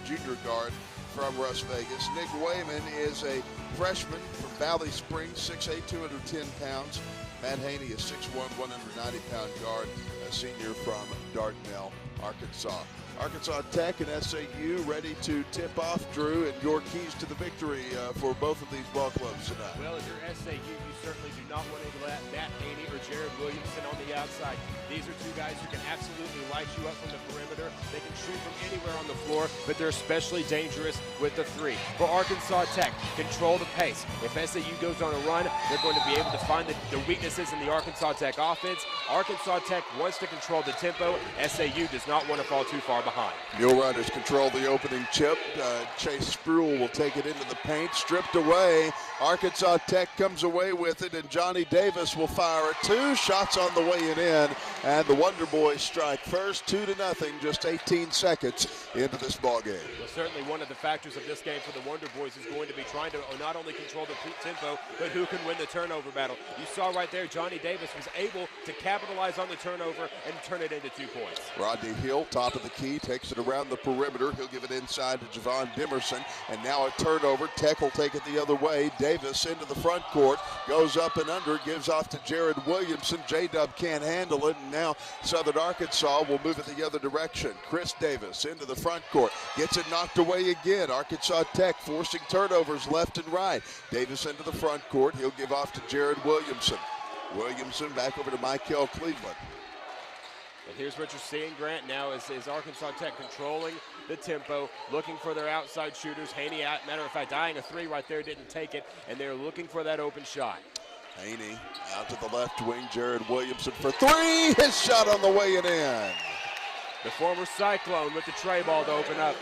junior guard from Las Vegas. Nick Wayman is a freshman from Valley Springs, 6'8", 210 pounds. Matt Haney, a 6'1", 190-pound guard, a senior from Dardanelle, Arkansas. Arkansas Tech and SAU ready to tip off, Drew, and your keys to the victory for both of these ball clubs tonight. Well, if you're SAU, you certainly do not want to let Matt Haney or Jared Williamson on the outside. These are two guys who can absolutely light you up from the perimeter. They can shoot from anywhere on the floor, but they're especially dangerous with the three. For Arkansas Tech, control the pace. If SAU goes on a run, they're going to be able to find the weaknesses in the Arkansas Tech offense. Arkansas Tech wants to control the tempo. SAU does not want to fall too far behind. Mule Riders control the opening chip. Chase Spruill will take it into the paint, stripped away. Arkansas Tech comes away with it, and Johnny Davis will fire a two. Shots on the way in, and the Wonder Boys strike first, 2-0, just 18 seconds into this ball game. Well, certainly one of the factors of this game for the Wonder Boys is going to be trying to not only control the tempo, but who can win the turnover battle. You saw right there, Johnny Davis was able to capitalize on the turnover and turn it into 2 points. Rodney Hill, top of the key, takes it around the perimeter. He'll give it inside to Javon Demerson, and now a turnover. Tech will take it the other way. Davis into the front court, goes up and under, gives off to Jared Williamson. J-Dub can't handle it, and now Southern Arkansas will move it the other direction. Chris Davis into the front court, gets it knocked away again. Arkansas Tech forcing turnovers left and right. Davis into the front court. He'll give off to Jared Williamson. Williamson back over to Michael Cleveland. And here's what you're seeing, Grant, now is Arkansas Tech controlling the tempo, looking for their outside shooters. Haney, matter of fact, eyeing a three right there, didn't take it, and they're looking for that open shot. Haney out to the left wing. Jared Williamson for three. His shot on the way and in. The former Cyclone with the tray ball to open up.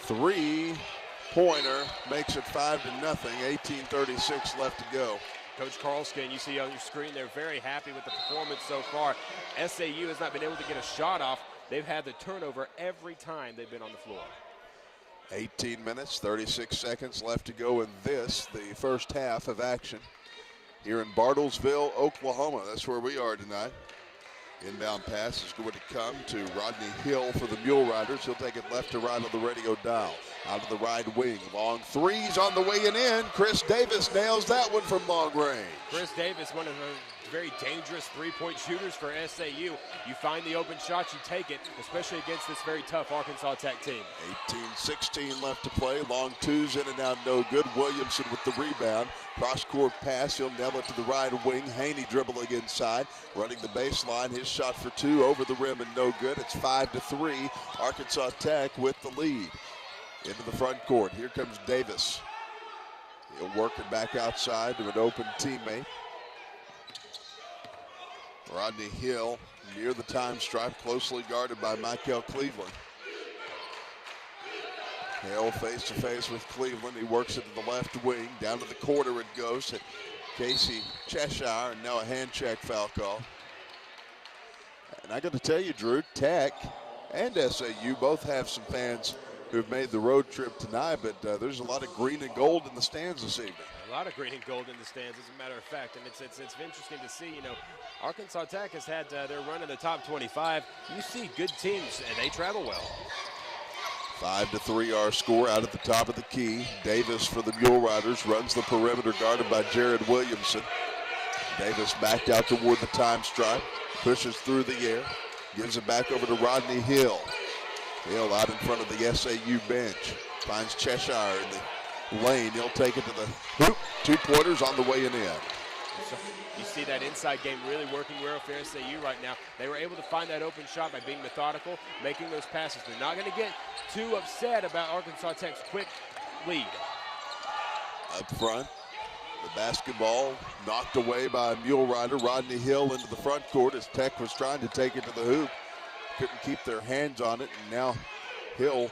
Three-pointer makes it 5-0. 18:36 left to go. Coach Carlskin, you see on your screen, they're very happy with the performance so far. SAU has not been able to get a shot off. They've had the turnover every time they've been on the floor. 18 minutes, 36 seconds left to go in this, the first half of action here in Bartlesville, Oklahoma. That's where we are tonight. Inbound pass is going to come to Rodney Hill for the Mule Riders. He'll take it left to right on the radio dial. Out of the right wing. Long threes on the way and in. Chris Davis nails that one from long range. Chris Davis, one of the very dangerous three-point shooters for SAU. You find the open shot, you take it, especially against this very tough Arkansas Tech team. 18-16 left to play. Long twos in and out, no good. Williamson with the rebound. Cross-court pass, he'll nail it to the right wing. Haney dribbling inside, running the baseline. His shot for two over the rim and no good. It's 5-3. Arkansas Tech with the lead. Into the front court. Here comes Davis. He'll work it back outside to an open teammate. Rodney Hill near the time stripe, closely guarded by Michael Cleveland. Hill face to face with Cleveland. He works it to the left wing. Down to the corner it goes to Casey Cheshire, and now a hand check foul call. And I got to tell you, Drew, Tech and SAU both have some fans who've made the road trip tonight, but there's a lot of green and gold in the stands this evening. A lot of green and gold in the stands, as a matter of fact, and it's interesting to see. You know, Arkansas Tech has had their run in the top 25. You see good teams, and they travel well. 5-3 our score out at the top of the key. Davis for the Mule Riders runs the perimeter, guarded by Jared Williamson. Davis backed out toward the time stripe, pushes through the air, gives it back over to Rodney Hill. Hill out in front of the SAU bench. Finds Cheshire in the lane. He'll take it to the hoop. 2-pointers on the way and in. So you see that inside game really working well for SAU right now. They were able to find that open shot by being methodical, making those passes. They're not going to get too upset about Arkansas Tech's quick lead. Up front, the basketball knocked away by a Mule Rider. Rodney Hill into the front court as Tech was trying to take it to the hoop. Couldn't keep their hands on it, and now Hill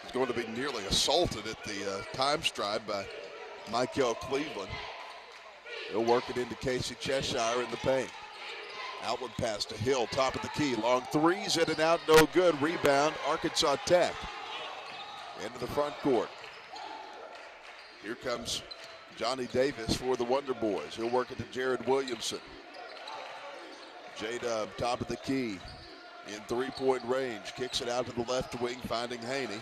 is going to be nearly assaulted at the time stripe by Michael Cleveland. He'll work it into Casey Cheshire in the paint. Outlet pass to Hill, top of the key. Long threes in and out, no good. Rebound, Arkansas Tech. Into the front court. Here comes Johnny Davis for the Wonder Boys. He'll work it to Jared Williamson. J-Dub, top of the key. In three-point range, kicks it out to the left wing, finding Haney.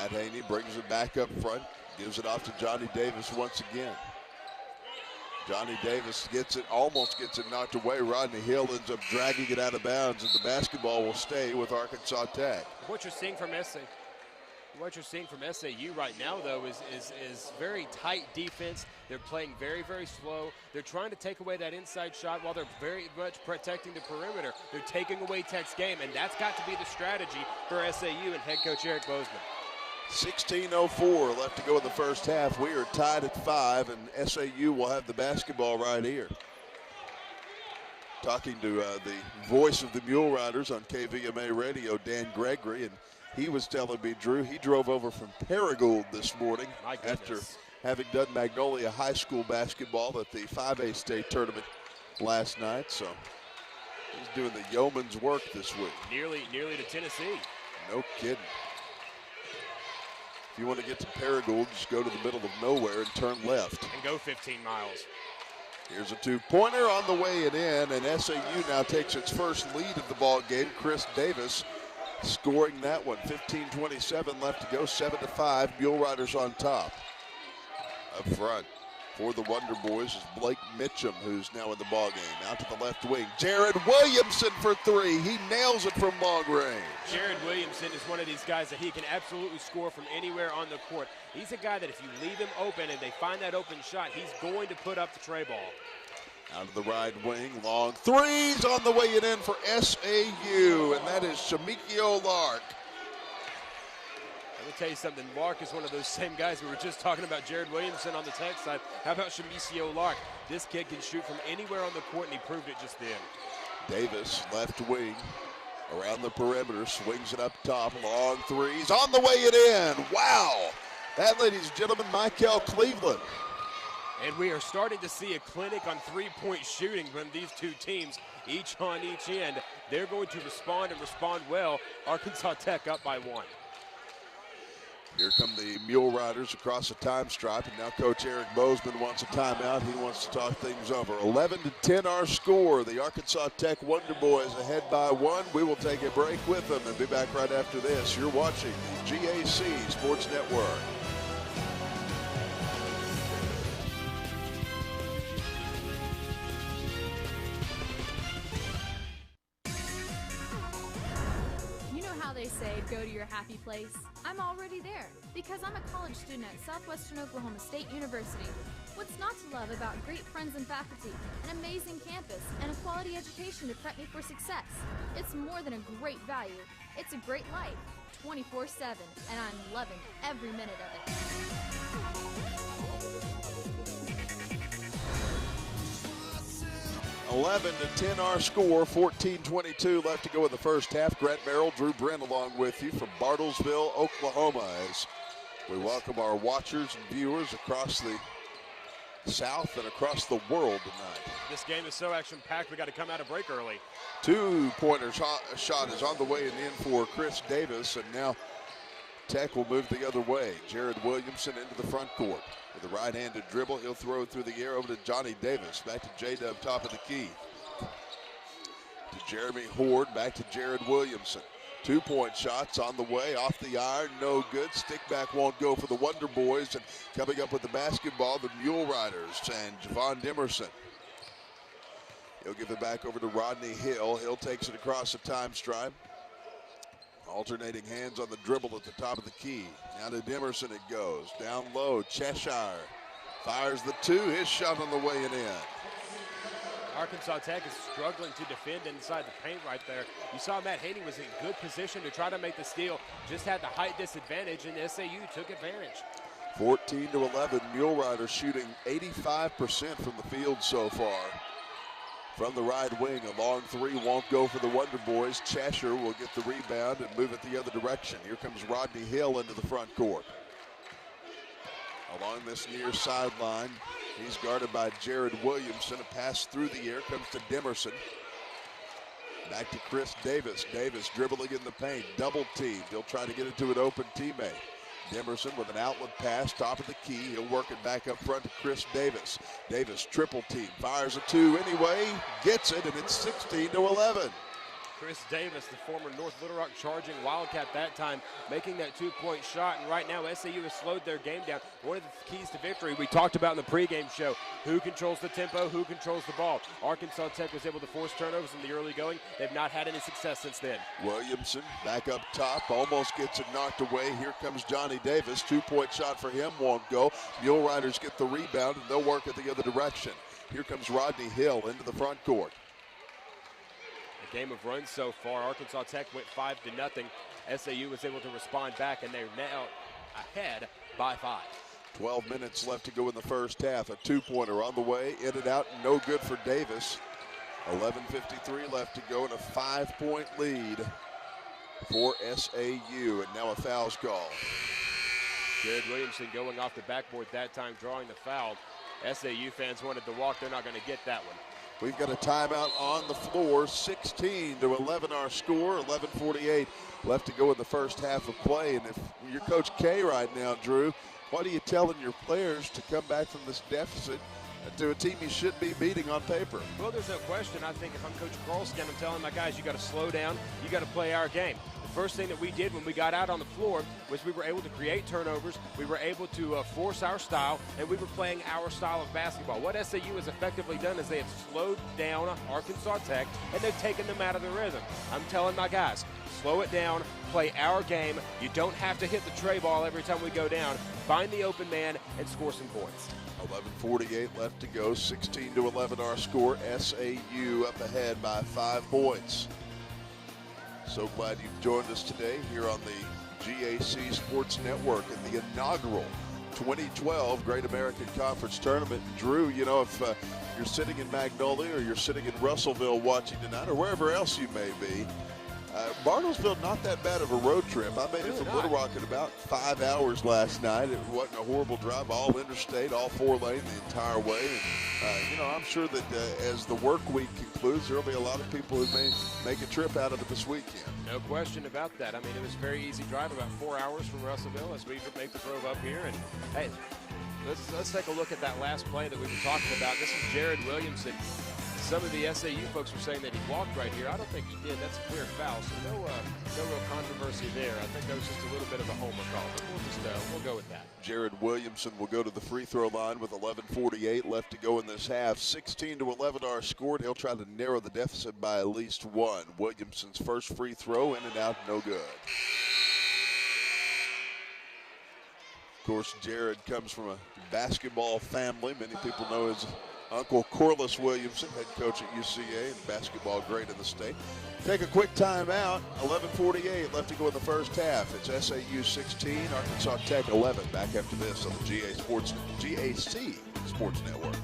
Matt Haney brings it back up front, gives it off to Johnny Davis once again. Johnny Davis gets it, almost gets it knocked away. Rodney Hill ends up dragging it out of bounds, and the basketball will stay with Arkansas Tech. What you're seeing from SAU right now, though, is very tight defense. They're playing very, very slow. They're trying to take away that inside shot while they're very much protecting the perimeter. They're taking away Tech's game, and that's got to be the strategy for SAU and head coach Eric Bozeman. 16:04 left to go in the first half. We are tied at 5, and SAU will have the basketball right here. Talking to the voice of the Mule Riders on KVMA Radio, Dan Gregory, and he was telling me, Drew, he drove over from Paragould this morning after having done Magnolia High School basketball at the 5A state tournament last night. So he's doing the yeoman's work this week. Nearly to Tennessee. No kidding. If you want to get to Paragould, just go to the middle of nowhere and turn left. And go 15 miles. Here's a two-pointer on the way in, and SAU now takes its first lead of the ball game. Chris Davis scoring that one. 15:27 left to go, 7-5. Mule Riders on top. Up front for the Wonder Boys is Blake Mitchum, who's now in the ball game. Out to the left wing, Jared Williamson for three. He nails it from long range. Jared Williamson is one of these guys that he can absolutely score from anywhere on the court. He's a guy that if you leave him open and they find that open shot, he's going to put up the tray ball. Out of the right wing, long threes on the way in for SAU, and that is Shamikio Lark. Let me tell you something, Lark is one of those same guys we were just talking about, Jared Williamson on the Tech side. How about Shamicio Lark? This kid can shoot from anywhere on the court, and he proved it just then. Davis, left wing, around the perimeter, swings it up top, long threes, on the way it in. Wow! That, ladies and gentlemen, Michael Cleveland. And we are starting to see a clinic on three-point shooting from these two teams, each on each end. They're going to respond and respond well. Arkansas Tech up by 1. Here come the Mule Riders across the time stripe, and now Coach Eric Bozeman wants a timeout. He wants to talk things over. 11-10 our score. The Arkansas Tech Wonder Boys ahead by 1. We will take a break with them and be back right after this. You're watching the GAC Sports Network. They say go to your happy place. I'm already there because I'm a college student at Southwestern Oklahoma State University. What's not to love about great friends and faculty, an amazing campus, and a quality education to prep me for success? It's more than a great value. It's a great life, 24/7, and I'm loving every minute of it. 11-10 our score, 14:22 left to go in the first half. Grant Merrill, Drew Brent along with you from Bartlesville, Oklahoma, as we welcome our watchers and viewers across the South and across the world tonight. This game is so action-packed, we got to come out of break early. Two-pointer shot is on the way and in for Chris Davis, and now Tech will move the other way. Jared Williamson into the front court. With a right-handed dribble, he'll throw it through the air over to Johnny Davis. Back to J-Dub, top of the key. To Jeremy Horde, back to Jared Williamson. Two-point shots on the way, off the iron, no good. Stick back won't go for the Wonder Boys. And coming up with the basketball, the Mule Riders and Javon Demerson. He'll give it back over to Rodney Hill. Hill takes it across the time stripe. Alternating hands on the dribble at the top of the key. Now to Demerson it goes. Down low, Cheshire fires the two. His shot on the way and in. Arkansas Tech is struggling to defend inside the paint right there. You saw Matt Haney was in good position to try to make the steal. Just had the height disadvantage, and SAU took advantage. 14-11, Mule Riders shooting 85% from the field so far. From the right wing, a long three won't go for the Wonder Boys. Cheshire will get the rebound and move it the other direction. Here comes Rodney Hill into the front court. Along this near sideline, he's guarded by Jared Williamson. A pass through the air comes to Demerson. Back to Chris Davis. Davis dribbling in the paint, double teamed. He'll try to get it to an open teammate. Demerson with an outlet pass, top of the key. He'll work it back up front to Chris Davis. Davis triple team, fires a two anyway, gets it, and it's 16-11. Chris Davis, the former North Little Rock Charging Wildcat that time, making that two-point shot. And right now, SAU has slowed their game down. One of the keys to victory we talked about in the pregame show, who controls the tempo, who controls the ball. Arkansas Tech was able to force turnovers in the early going. They've not had any success since then. Williamson back up top, almost gets it knocked away. Here comes Johnny Davis. Two-point shot for him, won't go. Mule Riders get the rebound, and they'll work it the other direction. Here comes Rodney Hill into the front court. A game of runs so far. Arkansas Tech went 5-0. SAU was able to respond back, and they're now ahead by 5. 12 minutes left to go in the first half. A two-pointer on the way, in and out, no good for Davis. 11:53 left to go, and a 5-point lead for SAU. And now a foul's call. Jared Williamson going off the backboard that time, drawing the foul. SAU fans wanted to walk. They're not going to get that one. We've got a timeout on the floor. 16-11 our score. 11:48 left to go in the first half of play. And if you're Coach K right now, Drew, what are you telling your players to come back from this deficit to a team you should be beating on paper? Well, there's no question. I think if I'm Coach Carlston, I'm telling my guys, you got to slow down. You got to play our game. First thing that we did when we got out on the floor was we were able to create turnovers, we were able to force our style, and we were playing our style of basketball. What SAU has effectively done is they have slowed down Arkansas Tech, and they've taken them out of the rhythm. I'm telling my guys, slow it down, play our game. You don't have to hit the tray ball every time we go down. Find the open man and score some points. 11:48 left to go, 16-11 our score. SAU up ahead by 5 points. So glad you've joined us today here on the GAC Sports Network in the inaugural 2012 Great American Conference Tournament. Drew, you know, if you're sitting in Magnolia or you're sitting in Russellville watching tonight or wherever else you may be, Bartlesville, not that bad of a road trip. I made it from Little Rock in about 5 hours last night. It wasn't a horrible drive, all interstate, all 4-lane the entire way. And, you know, I'm sure that as the work week concludes, there will be a lot of people who may make a trip out of it this weekend. No question about that. I mean, it was a very easy drive, about 4 hours from Russellville as we make the drove up here. And, hey, let's take a look at that last play that we were talking about. This is Jared Williamson. Some of the SAU folks were saying that he walked right here. I don't think he did. That's a clear foul, so no real controversy there. I think that was just a little bit of a homer call, but we'll go with that. Jared Williamson will go to the free throw line with 11:48 left to go in this half. 16-11 our score. He'll try to narrow the deficit by at least 1. Williamson's first free throw, in and out, no good. Of course, Jared comes from a basketball family. Many people know his Uncle Corliss Williamson, head coach at UCA and basketball great in the state. Take a quick timeout. 11:48 left to go in the first half. It's SAU 16, Arkansas Tech 11. Back after this on the GAC Sports Network.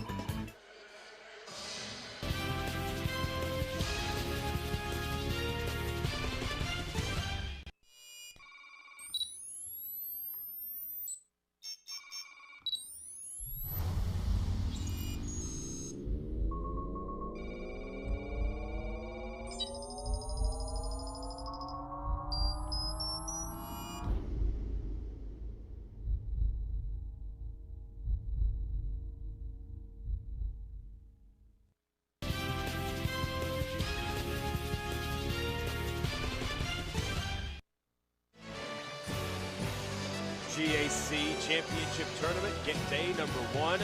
GAC Championship Tournament, get day number 1.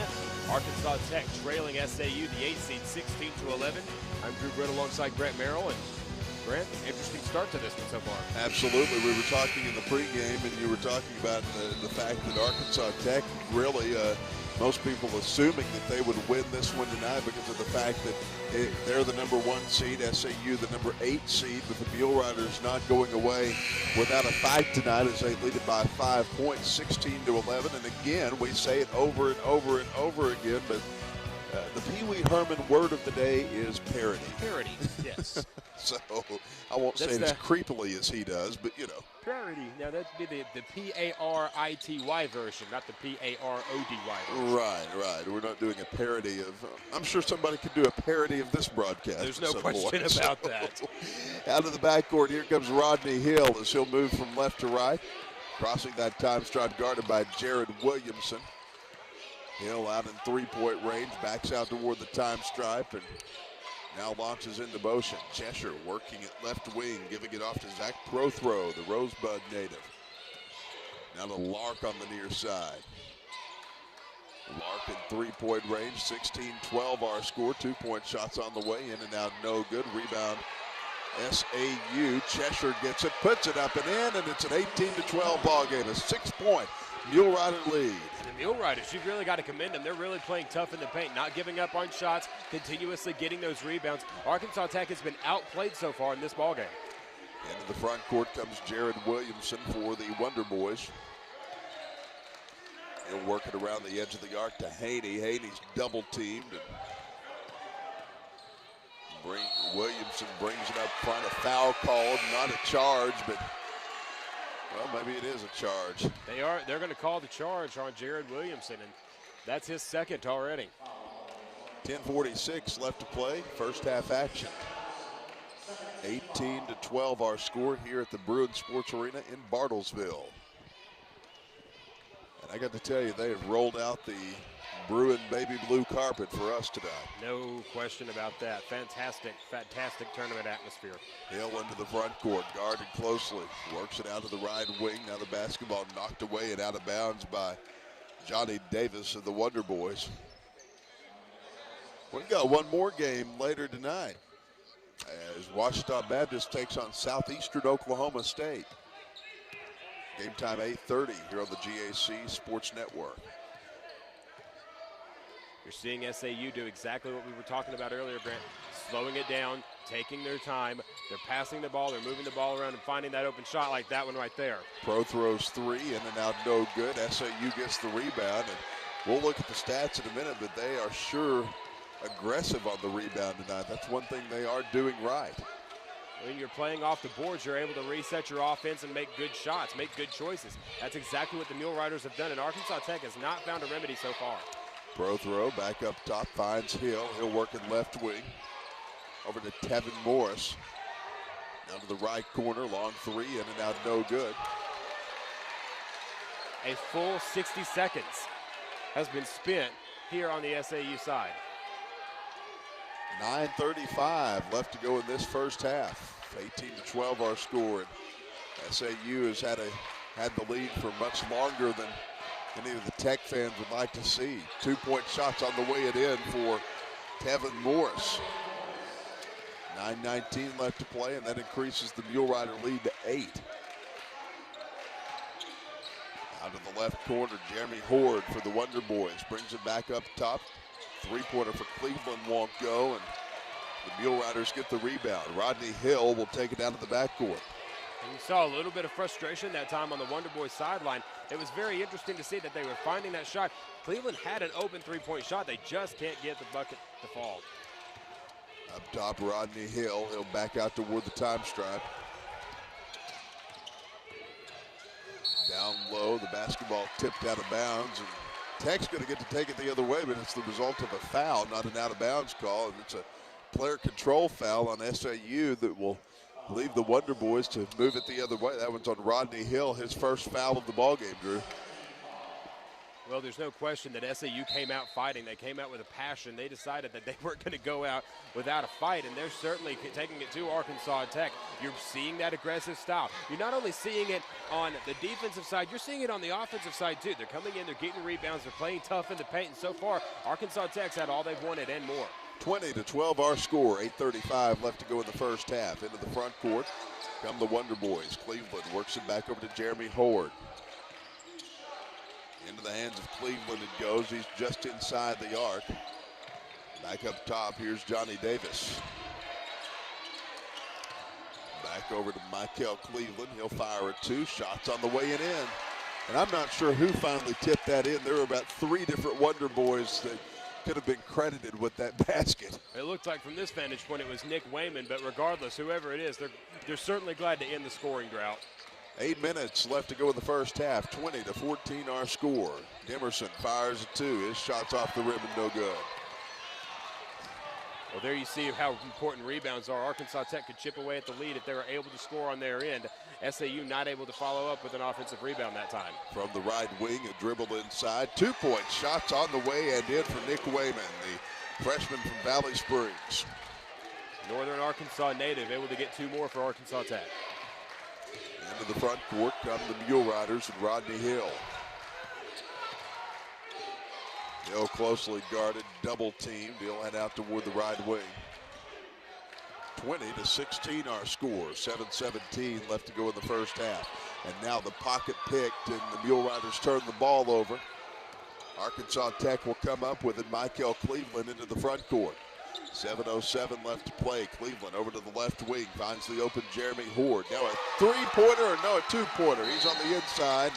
Arkansas Tech trailing SAU, the 8 seed, 16-11. I'm Drew Britt alongside Brent Merrill. And Brent, interesting start to this one so far. Absolutely. We were talking in the pregame, and you were talking about the fact that Arkansas Tech really, most people assuming that they would win this one tonight because of the fact that they're the number 1 seed, SAU the number 8 seed, with the Mule Riders not going away without a fight tonight as they lead it by 5 points, 16-11. And again, we say it over and over and over again, but the Pee Wee Herman word of the day is parity. Parity, yes. So I won't say it as creepily as he does, but you know. Parity. Now that'd be the P-A-R-I-T-Y version, not the P-A-R-O-D-Y version. Right. We're not doing a parody of. I'm sure somebody could do a parody of this broadcast. There's no question about that. Out of the backcourt, here comes Rodney Hill as he'll move from left to right, crossing that time stripe guarded by Jared Williamson. Hill out in 3-point range, backs out toward the time stripe, and Now launches into motion. Cheshire working at left wing, giving it off to Zach Prothrow, the Rosebud native. Now to Lark on the near side. Lark in three-point range, 16-12 our score. 2-point shots on the way, in and out, no good. Rebound, SAU. Cheshire gets it, puts it up and in, and it's an 18-12 ball game. A 6-point Mule Rider lead. The Mule Riders, you've really got to commend them. They're really playing tough in the paint, not giving up on shots, continuously getting those rebounds. Arkansas Tech has been outplayed so far in this ball game. Into the front court comes Jared Williamson for the Wonder Boys. He'll work it around the edge of the arc to Haney. Haney's double teamed. Williamson brings it up front. A foul called, not a charge, but well, maybe it is a charge. They're going to call the charge on Jared Williamson, and that's his second already. 10:46 left to play. First half action. 18-12 our score here at the Bruin Sports Arena in Bartlesville. And I got to tell you, they have rolled out the Bruin baby blue carpet for us tonight. No question about that. Fantastic tournament atmosphere. Hill into the front court, guarded closely. Works it out to the right wing. Now the basketball knocked away and out of bounds by Johnny Davis of the Wonder Boys. We've got one more game later tonight as Ouachita Baptist takes on Southeastern Oklahoma State. Game time 8:30 here on the GAC Sports Network. You're seeing SAU do exactly what we were talking about earlier, Grant. Slowing it down, taking their time. They're passing the ball, they're moving the ball around and finding that open shot like that one right there. Pro throws three, in and out, no good. SAU gets the rebound, and we'll look at the stats in a minute, but they are sure aggressive on the rebound tonight. That's one thing they are doing right. When you're playing off the boards, you're able to reset your offense and make good shots, make good choices. That's exactly what the Mule Riders have done, and Arkansas Tech has not found a remedy so far. Prothrow back up top, finds Hill. He'll work in left wing. Over to Tevin Morris. Down to the right corner, long three, in and out, no good. A full 60 seconds has been spent here on the SAU side. 9:35 left to go in this first half. 18-12 our score. And SAU has had the lead for much longer than any of the Tech fans would like to see. 2-point shots on the way it in for Tevin Morris. 9:19 left to play, and that increases the Mule Rider lead to 8. Out of the left corner, Jeremy Horde for the Wonder Boys. Brings it back up top. Three-pointer for Cleveland won't go, and the Mule Riders get the rebound. Rodney Hill will take it down to the backcourt. And you saw a little bit of frustration that time on the Wonder Boys sideline. It was very interesting to see that they were finding that shot. Cleveland had an open three-point shot. They just can't get the bucket to fall. Up top, Rodney Hill. He'll back out toward the time stripe. Down low, the basketball tipped out of bounds. And Tech's going to get to take it the other way, but it's the result of a foul, not an out-of-bounds call. And it's a player control foul on SAU that will leave the Wonder Boys to move it the other way. That one's on Rodney Hill, his first foul of the ballgame, Drew. Well, there's no question that SAU came out fighting. They came out with a passion. They decided that they weren't going to go out without a fight, and they're certainly taking it to Arkansas Tech. You're seeing that aggressive style. You're not only seeing it on the defensive side, you're seeing it on the offensive side, too. They're coming in, they're getting rebounds, they're playing tough in the paint, and so far, Arkansas Tech's had all they've wanted and more. 20-12 our score, 8:35 left to go in the first half. Into the front court come the Wonder Boys. Cleveland works it back over to Jeremy Horde. Into the hands of Cleveland it goes. He's just inside the arc. Back up top, here's Johnny Davis. Back over to Michael Cleveland. He'll fire a two. Shots on the way and in. And I'm not sure who finally tipped that in. There were about 3 different Wonder Boys that could have been credited with that basket. It looked like from this vantage point it was Nick Wayman, but regardless, whoever it is, they're certainly glad to end the scoring drought. 8 minutes left to go in the first half. 20-14 our score. Demerson fires a two. His shot's off the rim and no good. Well, there you see how important rebounds are. Arkansas Tech could chip away at the lead if they were able to score on their end. SAU not able to follow up with an offensive rebound that time. From the right wing, a dribble inside. 2-point shots on the way and in for Nick Wayman, the freshman from Valley Springs. Northern Arkansas native able to get 2 more for Arkansas Tech. Into the front court come the Mule Riders and Rodney Hill. Hill closely guarded, double teamed. He'll head out toward the right wing. 20-16 our score. 7:17 left to go in the first half. And now the pocket picked and the Mule Riders turn the ball over. Arkansas Tech will come up with it. Michael Cleveland into the front court. 7:07 left to play. Cleveland over to the left wing. Finds the open Jeremy Horde. Now a 3-pointer, or no, a 2-pointer. He's on the inside.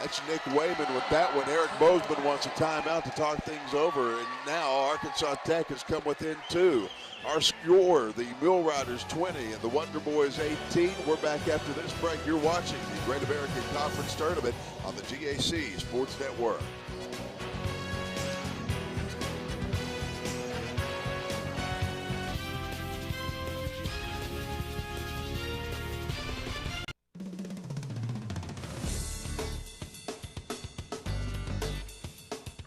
That's Nick Wayman with that one. Eric Bozeman wants a timeout to talk things over. And now Arkansas Tech has come within 2. Our score, the Mule Riders 20 and the Wonder Boys 18. We're back after this break. You're watching the Great American Conference Tournament on the GAC Sports Network.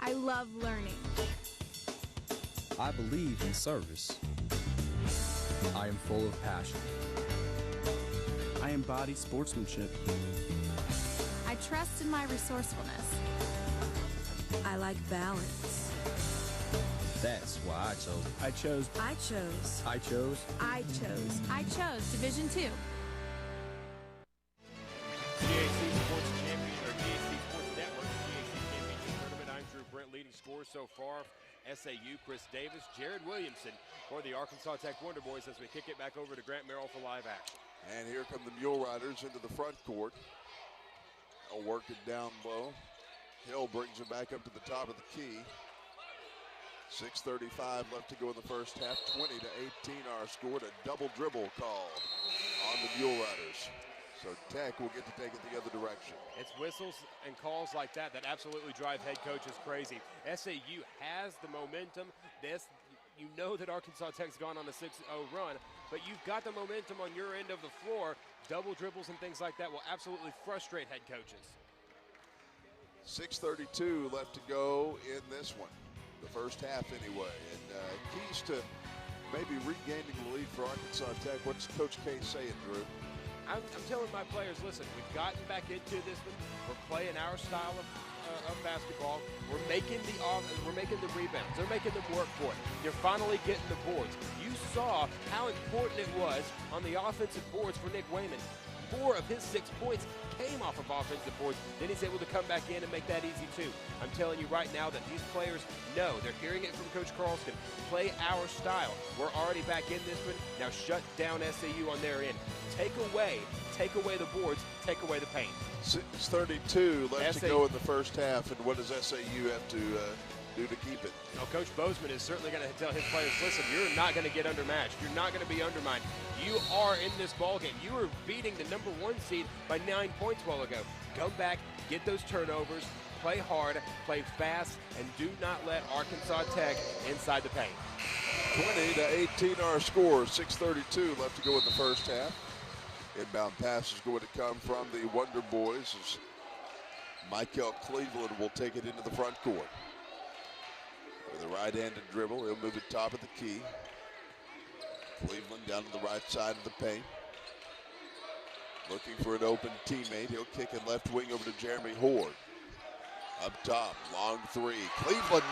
I love learning. I believe in service. I am full of passion. I embody sportsmanship. I trust in my resourcefulness. I like balance. That's why I chose Division 2. GAC Sports Champion, or GAC Sports Network, GAC Championship Tournament. I'm Drew Brent, leading scores so far. SAU, Chris Davis, Jared Williamson for the Arkansas Tech Wonder Boys as we kick it back over to Grant Merrill for live action. And here come the Mule Riders into the front court. They'll work it down low. Hill brings it back up to the top of the key. 6:35 left to go in the first half. 20-18 our score. A double dribble called on the Mule Riders. So Tech will get to take it the other direction. It's whistles and calls like that that absolutely drive head coaches crazy. SAU has the momentum. You know that Arkansas Tech's gone on a 6-0 run, but you've got the momentum on your end of the floor. Double dribbles and things like that will absolutely frustrate head coaches. 6:32 left to go in this one, the first half anyway. And keys to maybe regaining the lead for Arkansas Tech. What's Coach K saying, Drew? I'm telling my players, listen, we've gotten back into this one. We're playing our style of basketball. We're making the rebounds. They're making them work for it. You're finally getting the boards. You saw how important it was on the offensive boards for Nick Wayman. 4 of his 6 points came off of offensive boards. Then he's able to come back in and make that easy too. I'm telling you right now that these players know, they're hearing it from Coach Carlston. Play our style. We're already back in this one. Now shut down SAU on their end. Take away the boards, take away the paint. 6:32 left to go in the first half, and what does SAU have to do to keep it? Now, Coach Bozeman is certainly going to tell his players, listen, you're not going to get undermatched. You're not going to be undermined. You are in this ballgame. You were beating the #1 seed by 9 points a while ago. Come back, get those turnovers, play hard, play fast, and do not let Arkansas Tech inside the paint. 20-18 our score. 6:32 left to go in the first half. Inbound pass is going to come from the Wonder Boys as Michael Cleveland will take it into the front court. With a right-handed dribble, he'll move it top of the key. Cleveland down to the right side of the paint. Looking for an open teammate. He'll kick it left wing over to Jeremy Horde. Up top, long 3. Cleveland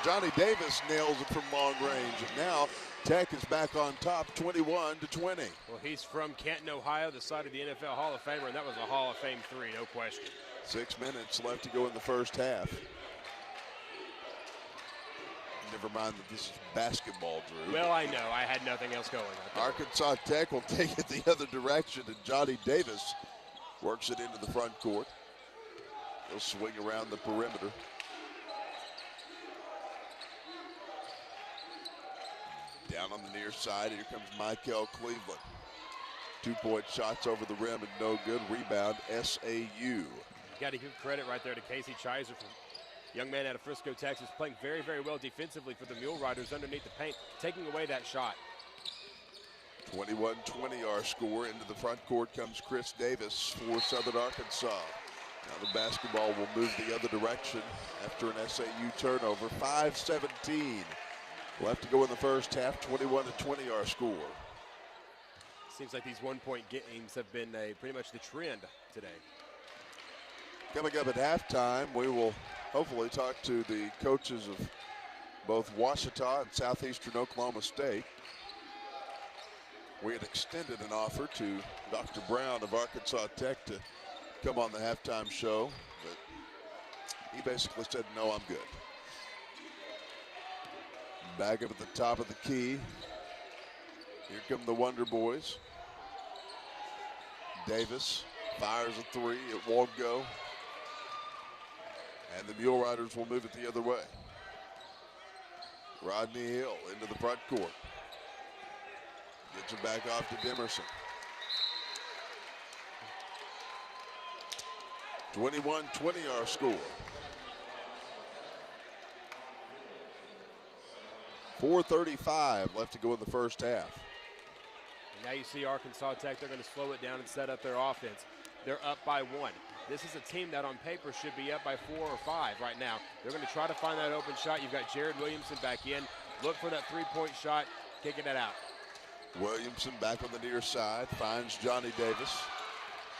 Johnny Davis nails it from long range. And now Tech is back on top, 21-20. Well, he's from Canton, Ohio, the site of the NFL Hall of Famer, and that was a Hall of Fame 3, no question. 6 minutes left to go in the first half. Never mind that this is basketball, Drew. Well, I know. I had nothing else going. Arkansas Tech will take it the other direction, and Johnny Davis works it into the front court. He'll swing around the perimeter. Down on the near side, here comes Michael Cleveland. 2-point shots over the rim and no good. Rebound, SAU. Got to give credit right there to Casey Chiser, young man out of Frisco, Texas, playing very, very well defensively for the Mule Riders underneath the paint, taking away that shot. 21-20 our score. Into the front court comes Chris Davis for Southern Arkansas. Now the basketball will move the other direction after an SAU turnover. 5:17 Left to go in the first half, 21-20 our score. Seems like these one-point games have been pretty much the trend today. Coming up at halftime, we will hopefully talk to the coaches of both Ouachita and Southeastern Oklahoma State. We had extended an offer to Dr. Brown of Arkansas Tech to come on the halftime show, but he basically said, no, I'm good. Back up at the top of the key. Here come the Wonder Boys. Davis fires a three. It won't go. And the Mule Riders will move it the other way. Rodney Hill into the front court. Gets it back off to Demerson. 21-20 our score. 4:35 left to go in the first half. And now you see Arkansas Tech, they're going to slow it down and set up their offense. They're up by 1. This is a team that on paper should be up by 4 or 5 right now. They're going to try to find that open shot. You've got Jared Williamson back in. Look for that three-point shot, kicking it out. Williamson back on the near side, finds Johnny Davis.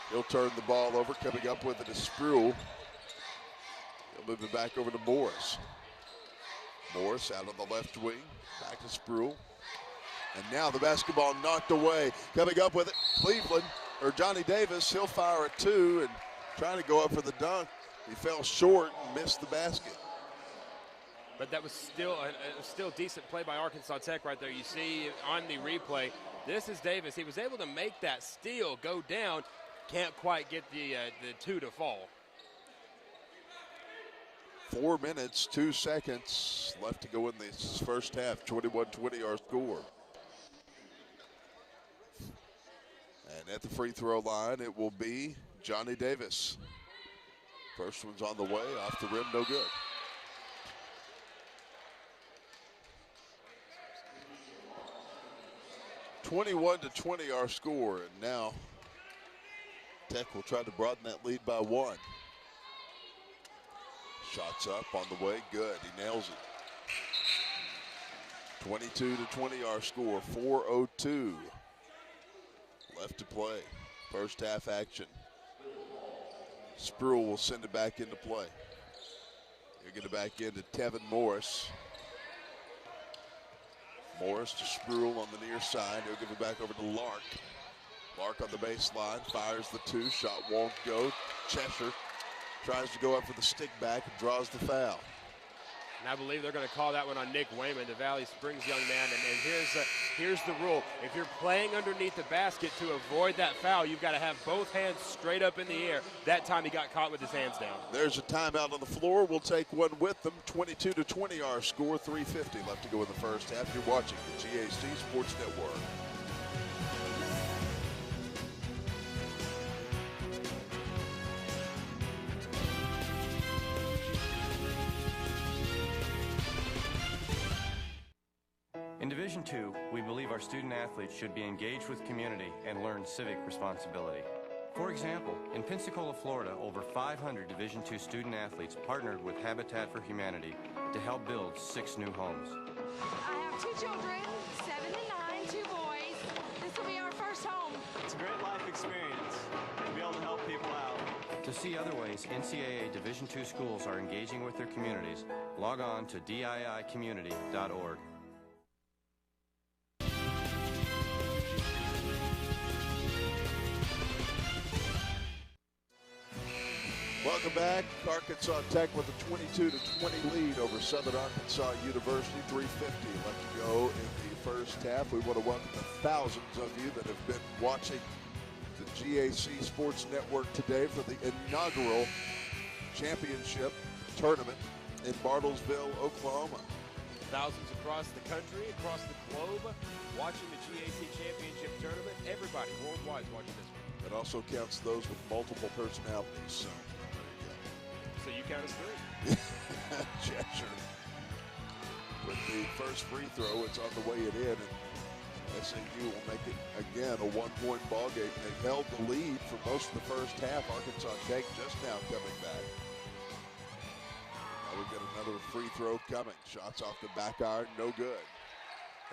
He'll turn the ball over, coming up with it is Spruill. He'll move it back over to Morris. Morris out on the left wing, back to Spruill. And now the basketball knocked away. Coming up with it, Cleveland, or Johnny Davis, he'll fire at 2 and trying to go up for the dunk. He fell short and missed the basket. But that was still decent play by Arkansas Tech right there. You see on the replay, this is Davis. He was able to make that steal go down. Can't quite get the 2 to fall. 4 minutes, 2 seconds left to go in this first half. 21-20 our score. And at the free throw line, it will be Johnny Davis. First one's on the way, off the rim, no good. (21-20) our score, and now Tech will try to broaden that lead by 1. Shots up on the way, good. He nails it. 22-20 our score. 4:02 left to play. First half action. Spruill will send it back into play. He'll get it back into Tevin Morris. Morris to Spruill on the near side. He'll give it back over to Lark. Lark on the baseline, fires the 2, shot won't go. Cheshire tries to go up for the stick back and draws the foul. And I believe they're going to call that one on Nick Wayman, the Valley Springs young man. And here's the rule. If you're playing underneath the basket to avoid that foul, you've got to have both hands straight up in the air. That time he got caught with his hands down. There's a timeout on the floor. We'll take one with them. 22-20 our score. 3:50 left to go in the first half. You're watching the GAC Sports Network. In Division II, we believe our student athletes should be engaged with community and learn civic responsibility. For example, in Pensacola, Florida, over 500 Division II student athletes partnered with Habitat for Humanity to help build 6 new homes. I have 2 children, 7 and 9, 2 boys. This will be our first home. It's a great life experience to be able to help people out. To see other ways NCAA Division II schools are engaging with their communities, log on to diicommunity.org. Welcome back. Arkansas Tech with a 22-20 lead over Southern Arkansas University. 3:50 left to go in the first half. We want to welcome the thousands of you that have been watching the GAC Sports Network today for the inaugural championship tournament in Bartlesville, Oklahoma. Thousands across the country, across the globe, watching the GAC Championship Tournament. Everybody worldwide is watching this one. It also counts those with multiple personalities. So So you count as 3. Cheshire with the first free throw. It's on the way it in, and SAU will make it again a 1-point ball game. They've held the lead for most of the first half. Arkansas Tech just now coming back. Now we've got another free throw coming. Shots off the back iron, no good.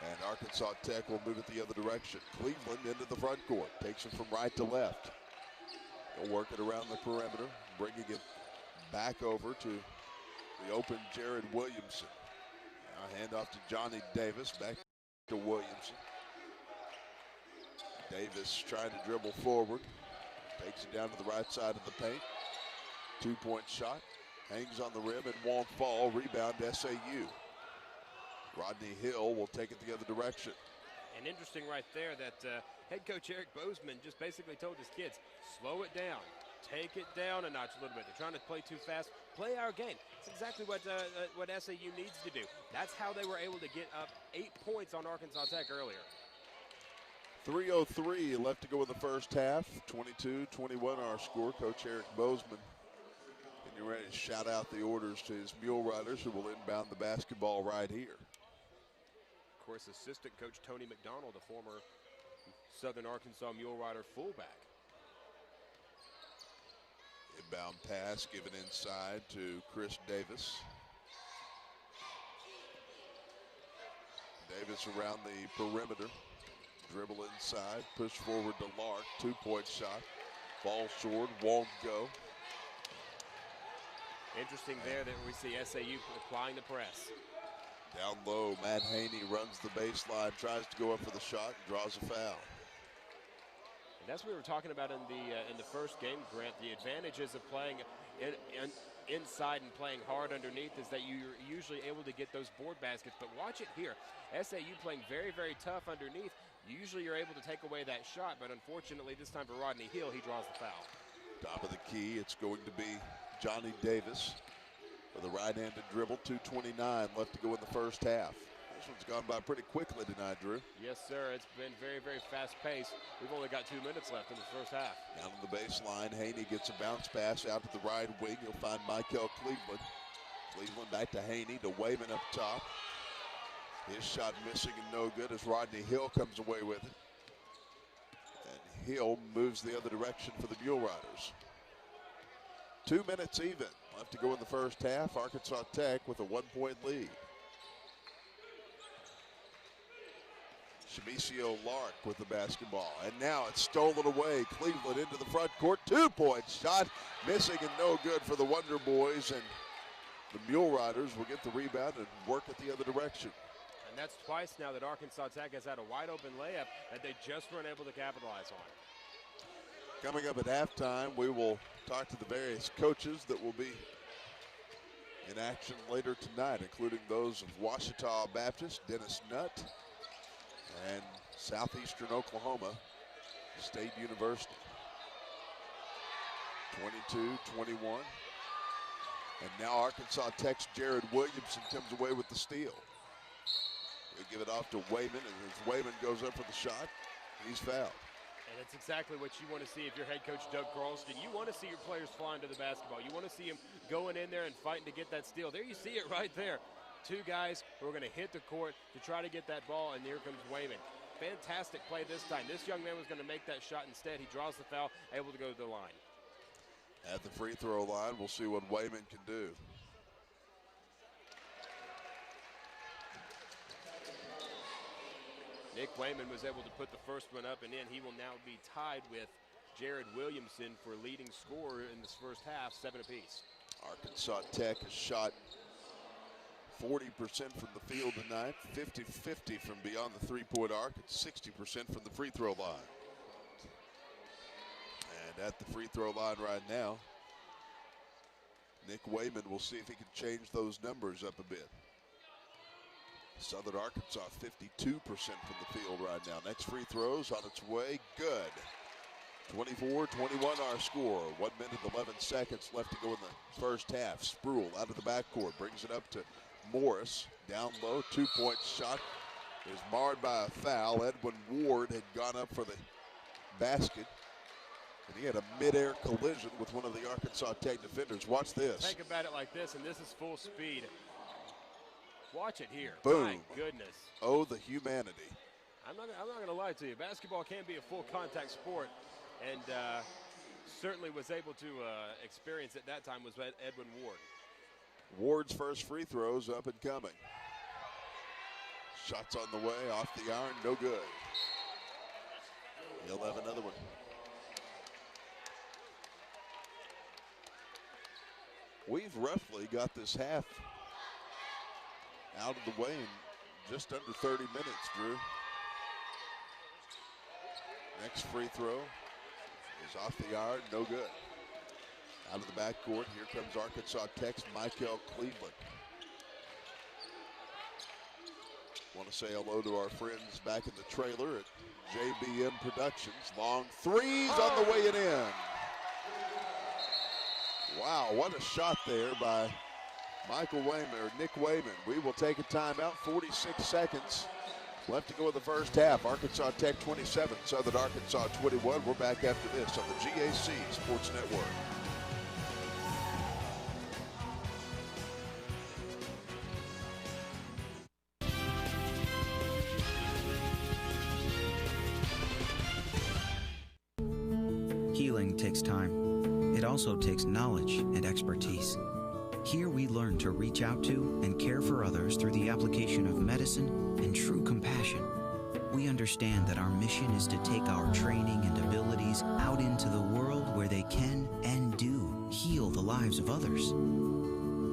And Arkansas Tech will move it the other direction. Cleveland into the front court. Takes it from right to left. They'll work it around the perimeter, bringing it back over to the open Jared Williamson. Now handoff to Johnny Davis, back to Williamson. Davis trying to dribble forward. Takes it down to the right side of the paint. 2-point shot. Hangs on the rim and won't fall. Rebound SAU. Rodney Hill will take it the other direction. And interesting right there that head coach Eric Bozeman just basically told his kids, slow it down. Take it down a notch a little bit. They're trying to play too fast. Play our game. That's exactly what SAU needs to do. That's how they were able to get up 8 points on Arkansas Tech earlier. 3:03 left to go in the first half. 22-21 our score. Coach Eric Bozeman getting ready to shout out the orders to his mule riders, who will inbound the basketball right here. Of course, assistant coach Tony McDonald, a former Southern Arkansas mule rider fullback. Inbound pass given inside to Chris Davis. Davis around the perimeter. Dribble inside, push forward to Lark. 2-point shot. Ball short, won't go. Interesting there that we see SAU applying the press. Down low, Matt Haney runs the baseline, tries to go up for the shot, and draws a foul. And that's what we were talking about in the first game, Grant. The advantages of playing inside and playing hard underneath is that you're usually able to get those board baskets. But watch it here. SAU playing very, very tough underneath. Usually you're able to take away that shot, but unfortunately this time for Rodney Hill, he draws the foul. Top of the key, it's going to be Johnny Davis with a right-handed dribble. 2:29 left to go in the first half. This one's gone by pretty quickly tonight, Drew. Yes, sir. It's been very, very fast-paced. We've only got 2 minutes left in the first half. Down on the baseline, Haney gets a bounce pass out to the right wing. He'll find Michael Cleveland. Cleveland back to Haney, to Wayman up top. His shot missing and no good as Rodney Hill comes away with it. And Hill moves the other direction for the Mule Riders. 2 minutes even left to go in the first half. Arkansas Tech with a 1-point lead. Shamisio Lark with the basketball. And now it's stolen away. Cleveland into the front court. 2-point shot. Missing and no good for the Wonder Boys. And the Mule Riders will get the rebound and work it the other direction. And that's twice now that Arkansas Tech has had a wide open layup that they just weren't able to capitalize on. Coming up at halftime, we will talk to the various coaches that will be in action later tonight, including those of Ouachita Baptist, Dennis Nutt, and Southeastern Oklahoma State University. 22-21. And now Arkansas Tech's Jared Williamson comes away with the steal. They give it off to Wayman, and as Wayman goes up for the shot, he's fouled. And it's exactly what you want to see if you're head coach Doug Carlson. You want to see your players flying to the basketball. You want to see them going in there and fighting to get that steal. There you see it right there. Two guys who are going to hit the court to try to get that ball, and here comes Wayman. Fantastic play this time. This young man was going to make that shot. Instead, he draws the foul, able to go to the line. At the free throw line, we'll see what Wayman can do. Nick Wayman was able to put the first one up and in. He will now be tied with Jared Williamson for leading scorer in this first half, 7 apiece. Arkansas Tech has shot 40% from the field tonight, 50-50 from beyond the three-point arc, and 60% from the free throw line. And at the free throw line right now, Nick Wayman will see if he can change those numbers up a bit. Southern Arkansas 52% from the field right now. Next free throw's on its way, good. 24-21 our score. 1 minute, 11 seconds left to go in the first half. Spruill out of the backcourt, brings it up to Morris. Down low, 2-point shot is marred by a foul. Edwin Ward had gone up for the basket, and he had a midair collision with one of the Arkansas Tech defenders. Watch this. Think about it like this, and this is full speed. Watch it here. Boom. My goodness. Oh, the humanity. I'm not going to lie to you. Basketball can be a full contact sport, and certainly was able to experience it that time was Edwin Ward. Ward's first free throws up and coming. Shots on the way, off the iron, no good. He'll have another one. We've roughly got this half out of the way in just under 30 minutes, Drew. Next free throw is off the iron, no good. Out of the backcourt, here comes Arkansas Tech's Michael Cleveland. Want to say hello to our friends back in the trailer at JBM Productions. Long threes on the way and in. Wow, what a shot there by Nick Wayman. We will take a timeout, 46 seconds left to go in the first half. Arkansas Tech 27, Southern Arkansas 21. We're back after this on the GAC Sports Network. Healing takes time. It also takes knowledge and expertise. Here we learn to reach out to and care for others through the application of medicine and true compassion. We understand that our mission is to take our training and abilities out into the world where they can and do heal the lives of others.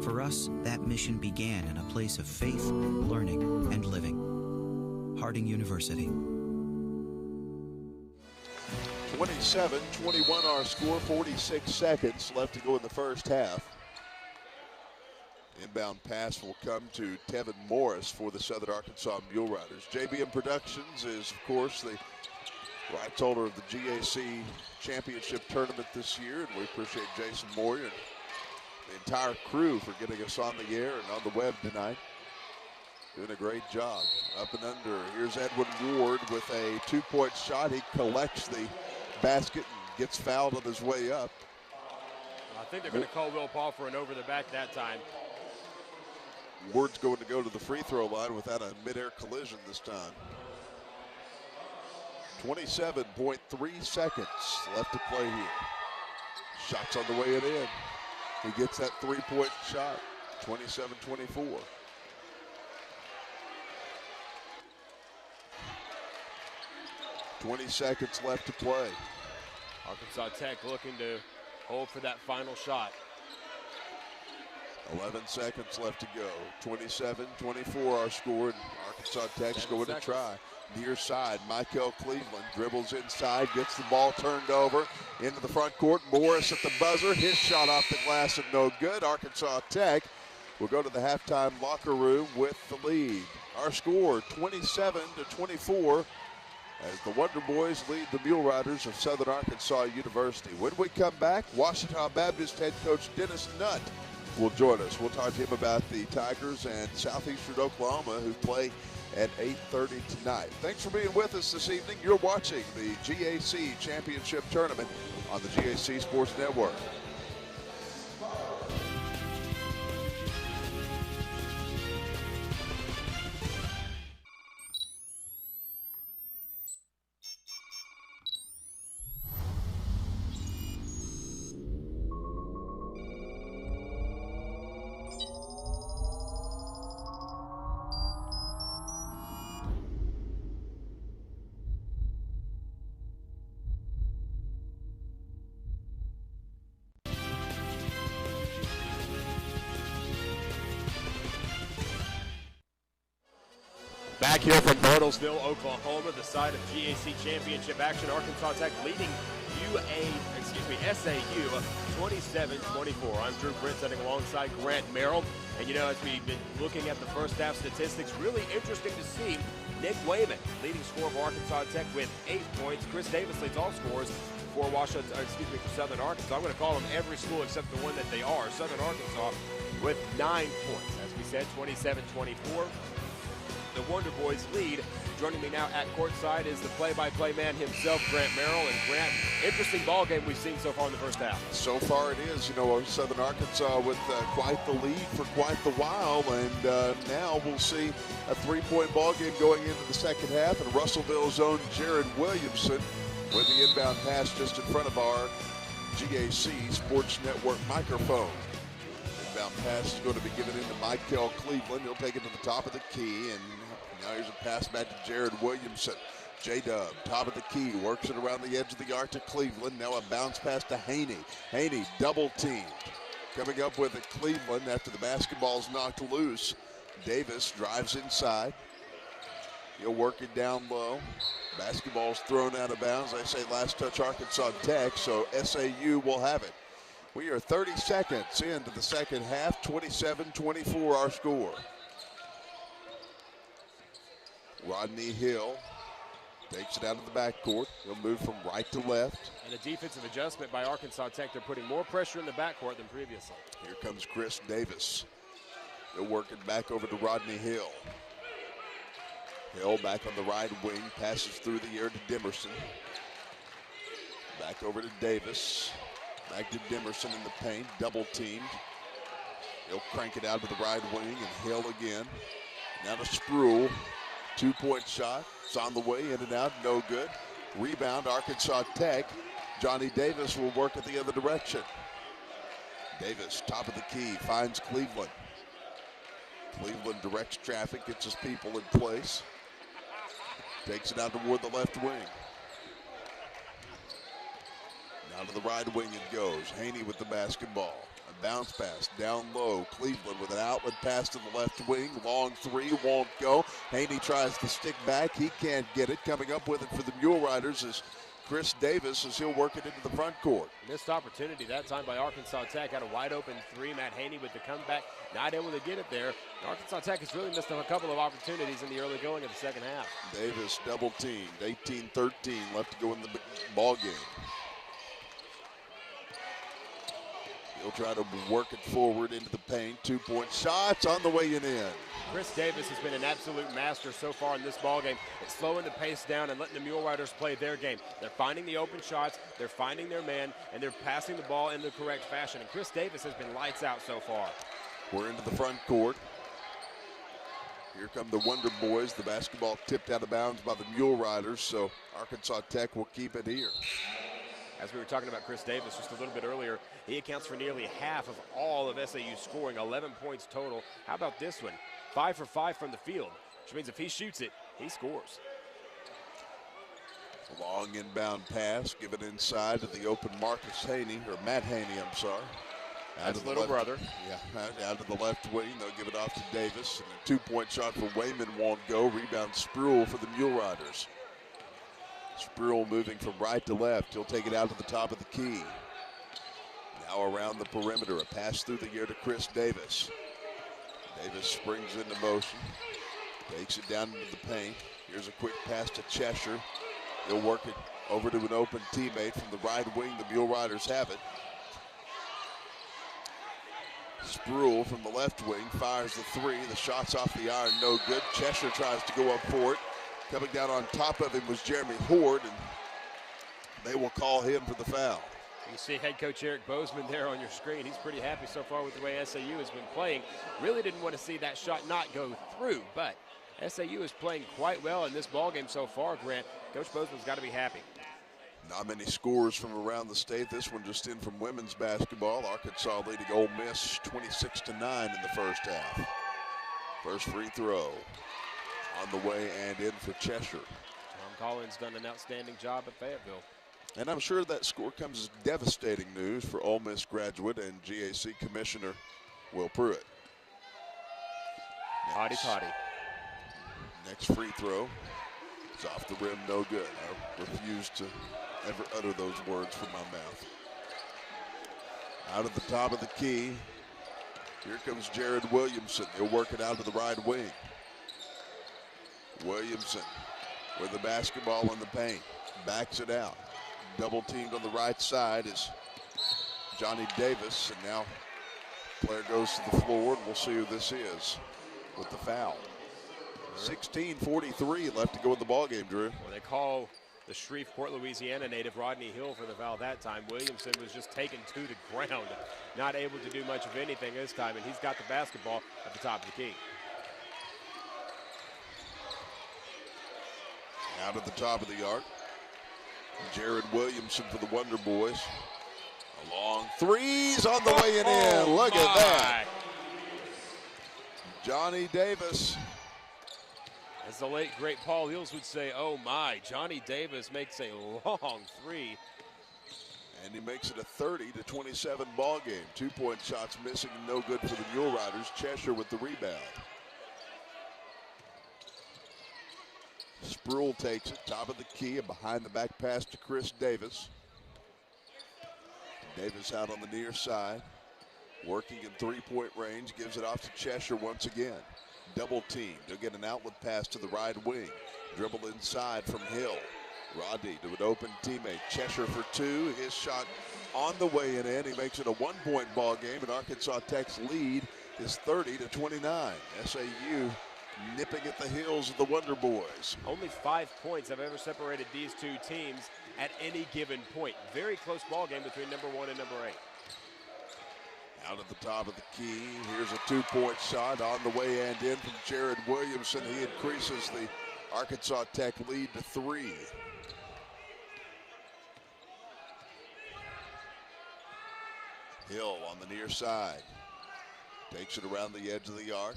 For us, that mission began in a place of faith, learning, and living. Harding University. 27-21 our score, 46 seconds left to go in the first half. Inbound pass will come to Tevin Morris for the Southern Arkansas Mule Riders. JBM Productions is, of course, the rights holder of the GAC Championship Tournament this year, and we appreciate Jason Moyer and the entire crew for getting us on the air and on the web tonight. Doing a great job. Up and under. Here's Edwin Ward with a two-point shot. He collects the basket and gets fouled on his way up. I think they're going to call Will Paul for an over the back that time. Ward's going to go to the free throw line without a midair collision this time. 27.3 seconds left to play here. Shots on the way and in. He gets that three-point shot. 27-24. $20 seconds left to play. Arkansas Tech looking to hold for that final shot. 11 seconds left to go. 27-24 our score, and Arkansas Tech's going to try. Near side, Michael Cleveland dribbles inside, gets the ball turned over into the front court. Morris at the buzzer. His shot off the glass and no good. Arkansas Tech will go to the halftime locker room with the lead. Our score, 27-24. As the Wonder Boys lead the Mule Riders of Southern Arkansas University. When we come back, Ouachita Baptist head coach Dennis Nutt will join us. We'll talk to him about the Tigers and Southeastern Oklahoma, who play at 8:30 tonight. Thanks for being with us this evening. You're watching the GAC Championship Tournament on the GAC Sports Network. Back here from Bartlesville, Oklahoma, the site of GAC Championship action. Arkansas Tech leading SAU 27-24. I'm Drew Prince, sitting alongside Grant Merrill. And you know, as we've been looking at the first half statistics, really interesting to see Nick Wayman, leading scorer of Arkansas Tech with 8 points. Chris Davis leads all scores for Southern Arkansas. I'm going to call them every school except the one that they are. Southern Arkansas with 9 points. As we said, 27-24. The Wonder Boys lead. Joining me now at courtside is the play-by-play man himself, Grant Merrill. And Grant, interesting ball game we've seen so far in the first half. So far it is. You know, Southern Arkansas with quite the lead for quite the while, and now we'll see a three-point ball game going into the second half. And Russellville's own Jared Williamson with the inbound pass just in front of our GAC Sports Network microphone. Inbound pass is going to be given into Michael Cleveland. He'll take it to the top of the key, and now here's a pass back to Jared Williamson. J-Dub, top of the key, works it around the edge of the arc to Cleveland. Now a bounce pass to Haney. Haney double teamed. Coming up with it, Cleveland after the basketball's knocked loose. Davis drives inside. He'll work it down low. Basketball's thrown out of bounds. I say last touch Arkansas Tech, so SAU will have it. We are 30 seconds into the second half, 27-24 our score. Rodney Hill takes it out of the backcourt. He'll move from right to left. And a defensive adjustment by Arkansas Tech. They're putting more pressure in the backcourt than previously. Here comes Chris Davis. He'll work it back over to Rodney Hill. Hill back on the right wing, passes through the air to Dimerson. Back over to Davis. Back to Dimerson in the paint, double teamed. He'll crank it out to the right wing and Hill again. Now to Spruill. 2-point shot. It's on the way, in and out, no good. Rebound, Arkansas Tech. Johnny Davis will work it the other direction. Davis, top of the key, finds Cleveland. Cleveland directs traffic, gets his people in place. Takes it out toward the left wing. Now to the right wing it goes. Haney with the basketball. A bounce pass down low. Cleveland with an outlet pass to the left wing. Long three, won't go. Haney tries to stick back. He can't get it. Coming up with it for the Mule Riders is Chris Davis as he'll work it into the front court. Missed opportunity that time by Arkansas Tech. Had a wide open three. Matt Haney with the comeback. Not able to get it there. Arkansas Tech has really missed a couple of opportunities in the early going of the second half. Davis double teamed. 18-13 left to go in the ball game. He'll try to work it forward into the paint. 2-point shots on the way in. Chris Davis has been an absolute master so far in this ballgame. It's slowing the pace down and letting the Mule Riders play their game. They're finding the open shots, they're finding their man, and they're passing the ball in the correct fashion. And Chris Davis has been lights out so far. We're into the front court. Here come the Wonder Boys. The basketball tipped out of bounds by the Mule Riders, so Arkansas Tech will keep it here. As we were talking about Chris Davis just a little bit earlier, he accounts for nearly half of all of SAU scoring, 11 points total. How about this one? 5 for 5 from the field, which means if he shoots it, he scores. Long inbound pass, given inside to the open Marcus Haney, or Matt Haney, I'm sorry. That's little brother. Yeah, out to the left wing. They'll give it off to Davis. And a 2-point shot for Wayman won't go. Rebound Spruill for the Mule Riders. Spruill moving from right to left. He'll take it out to the top of the key. Now around the perimeter. A pass through the air to Chris Davis. Davis springs into motion. Takes it down into the paint. Here's a quick pass to Cheshire. He'll work it over to an open teammate from the right wing. The Mule Riders have it. Spruill from the left wing fires the three. The shot's off the iron, no good. Cheshire tries to go up for it. Coming down on top of him was Jeremy Horde, and they will call him for the foul. You see head coach Eric Bozeman there on your screen. He's pretty happy so far with the way SAU has been playing. Really didn't want to see that shot not go through, but SAU is playing quite well in this ballgame so far, Grant. Coach Bozeman's got to be happy. Not many scores from around the state. This one just in from women's basketball. Arkansas leading Ole Miss 26-9 in the first half. First free throw on the way and in for Cheshire. Tom Collins done an outstanding job at Fayetteville. And I'm sure that score comes as devastating news for Ole Miss graduate and GAC Commissioner Will Pruitt. Toddy. Next free throw. It's off the rim, no good. I refuse to ever utter those words from my mouth. Out at the top of the key. Here comes Jared Williamson. He'll work it out to the right wing. Williamson with the basketball in the paint. Backs it out. Double teamed on the right side is Johnny Davis. And now player goes to the floor, and we'll see who this is with the foul. 16:43 left to go in the ballgame, Drew. Well, they call the Shreveport, Louisiana native Rodney Hill for the foul that time. Williamson was just taken to the ground, not able to do much of anything this time, and he's got the basketball at the top of the key. Out at the top of the arc, Jared Williamson for the Wonder Boys. Long threes on the way and in. Look at that. Johnny Davis. As the late, great Paul Eels would say, oh my, Johnny Davis makes a long three. And he makes it a 30-27 ball game. 2-point shots missing, no good for the Mule Riders. Cheshire with the rebound. Spruill takes it, top of the key, a behind the back pass to Chris Davis. Davis out on the near side, working in 3-point range, gives it off to Cheshire once again. Double team, they'll get an outlet pass to the right wing. Dribble inside from Hill. Rodney to an open teammate. Cheshire for two. His shot on the way and in. He makes it a 1-point ball game, and Arkansas Tech's lead is 30-29. SAU nipping at the heels of the Wonder Boys. Only 5 points have ever separated these two teams at any given point. Very close ball game between number 1 and number 8. Out at the top of the key. Here's a 2-point shot on the way and in from Jared Williamson. He increases the Arkansas Tech lead to 3. Hill on the near side. Takes it around the edge of the arc.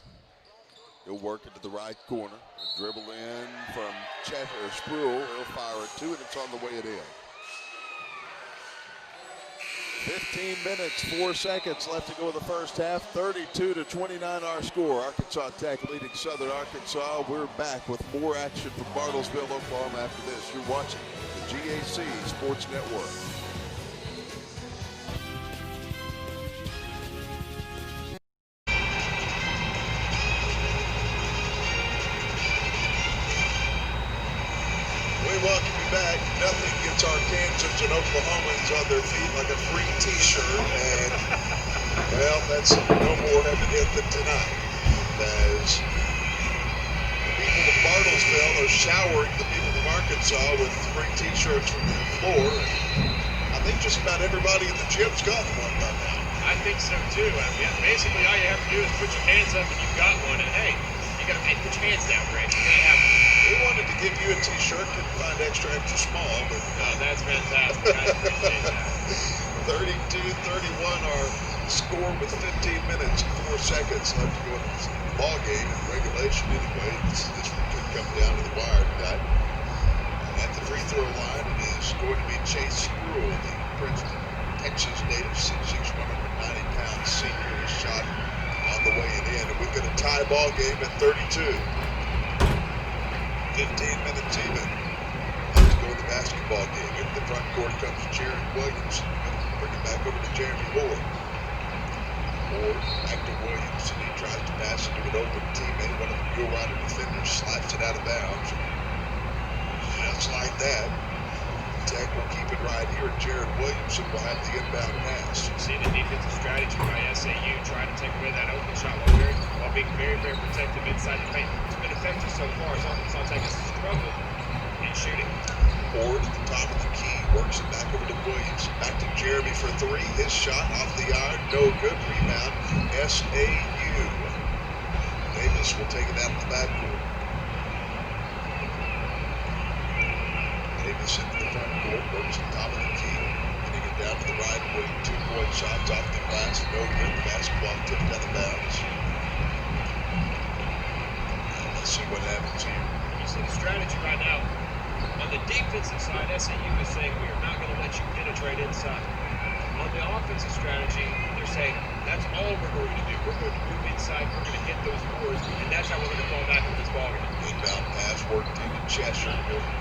He'll work into the right corner. Dribble in from Spruill. He'll fire a 2, and it's on the way it in. 15 minutes, 4 seconds left to go in the first half. 32-29 our score. Arkansas Tech leading Southern Arkansas. We're back with more action from Bartlesville, Oklahoma after this. You're watching the GAC Sports Network. Welcome you back. Nothing gets Arkansans and Oklahomans on their feet like a free t-shirt, and well, that's no more evident than tonight, as the people of Bartlesville are showering the people of Arkansas with free t-shirts from their floor. I think just about everybody in the gym's got one by now. I think so too. I mean, basically all you have to do is put your hands up and you've got one, and hey, you gotta put your hands down, Grant. You're gonna have one. We wanted to give you a t-shirt, couldn't find extra small, but that's fantastic. I appreciate that. 32-31 our score with 15 minutes and 4 seconds left to go in this ball game in regulation anyway. This one could come down to the wire tonight. And at the free throw line, it is going to be Chase Spruill, the Princeton, Texas native, 6'6", 190-pound senior. His shot on the way and in, and we've got a tie ball game at 32. 15 minutes even. Let's go to the basketball game. Into the front court comes Jared Williams. Bring it back over to Jeremy Moore. Moore back to Williams. And he tries to pass it to an open teammate. One of the Mule Rider defenders slaps it out of bounds. Just like that, Tech will keep it right here. Jared Williamson will have the inbound pass. See the defensive strategy by SAU trying to take away that open shot while being very, very protective inside the paint. It's been effective so far as Arkansas Tech has struggled in shooting. Ford at the top of the key, works it back over to Williams. Back to Jeremy for 3. His shot off the iron, no good. Rebound, SAU. Davis will take it out of the backcourt. Davis into the front court, works the top of the key, getting it down to the right wing. 2-point shots off the glass, no good. The basketball tipped out of bounds. Let's see what happens here. You see the strategy right now. On the defensive side, SAU is saying we are not going to let you penetrate inside. On the offensive strategy, they're saying that's all we're going to do. We're going to move inside, we're going to hit those boards, and that's how we're going to fall back in this ballgame. Inbound pass worked into Cheshire.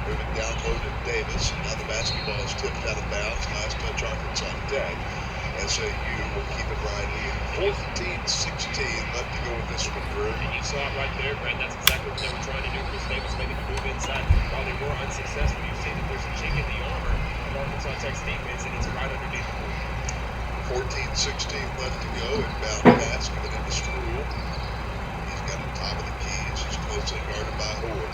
Move it down low to Davis. And now the basketball is tipped out of bounds. Last touch Arkansas Tech. SAU will keep it right here. 14-16 left to go in this one, Drew. And you saw it right there, Brent. That's exactly what they were trying to do. Chris Davis making the move inside. While they were unsuccessful, you see that there's a chink in the armor of Arkansas Tech's defense, and it's right underneath the board. 14-16 left to go. Inbound pass given into Spruill. He's got the top of the keys. He's closely guarded by Horde.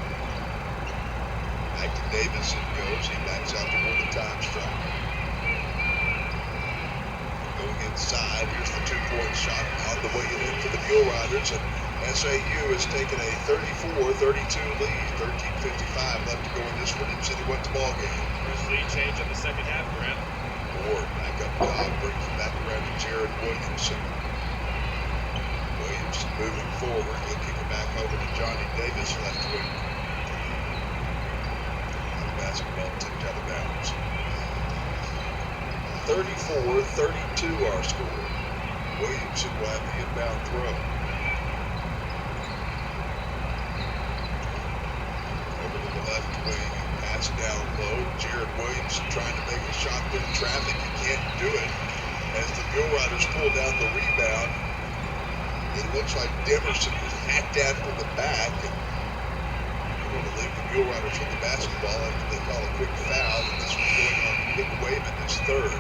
Back to Davis it goes. He backs out toward the time strike. Going inside. Here's the 2-point shot on the way in for the Mule Riders. And SAU has taken a 34-32 lead. 13:55 left to go in this one. It's anyone's ball game. First lead change in the second half, Grant. Moore back up top, brings it back around to Jared Williamson. Williamson moving forward. He'll kick it back over to Johnny Davis, left wing. The basketball tipped out of bounds. 34-32 our score. Williamson will have the inbound throw. Over to the left wing. Pass down low. Jared Williamson trying to make a shot through traffic. He can't do it. As the Mule Riders pull down the rebound, it looks like Demerson was hacked at from the back. They're going to leave the Mule Riders with the basketball after they call a quick foul. And this was going on Nick Wayman, his third.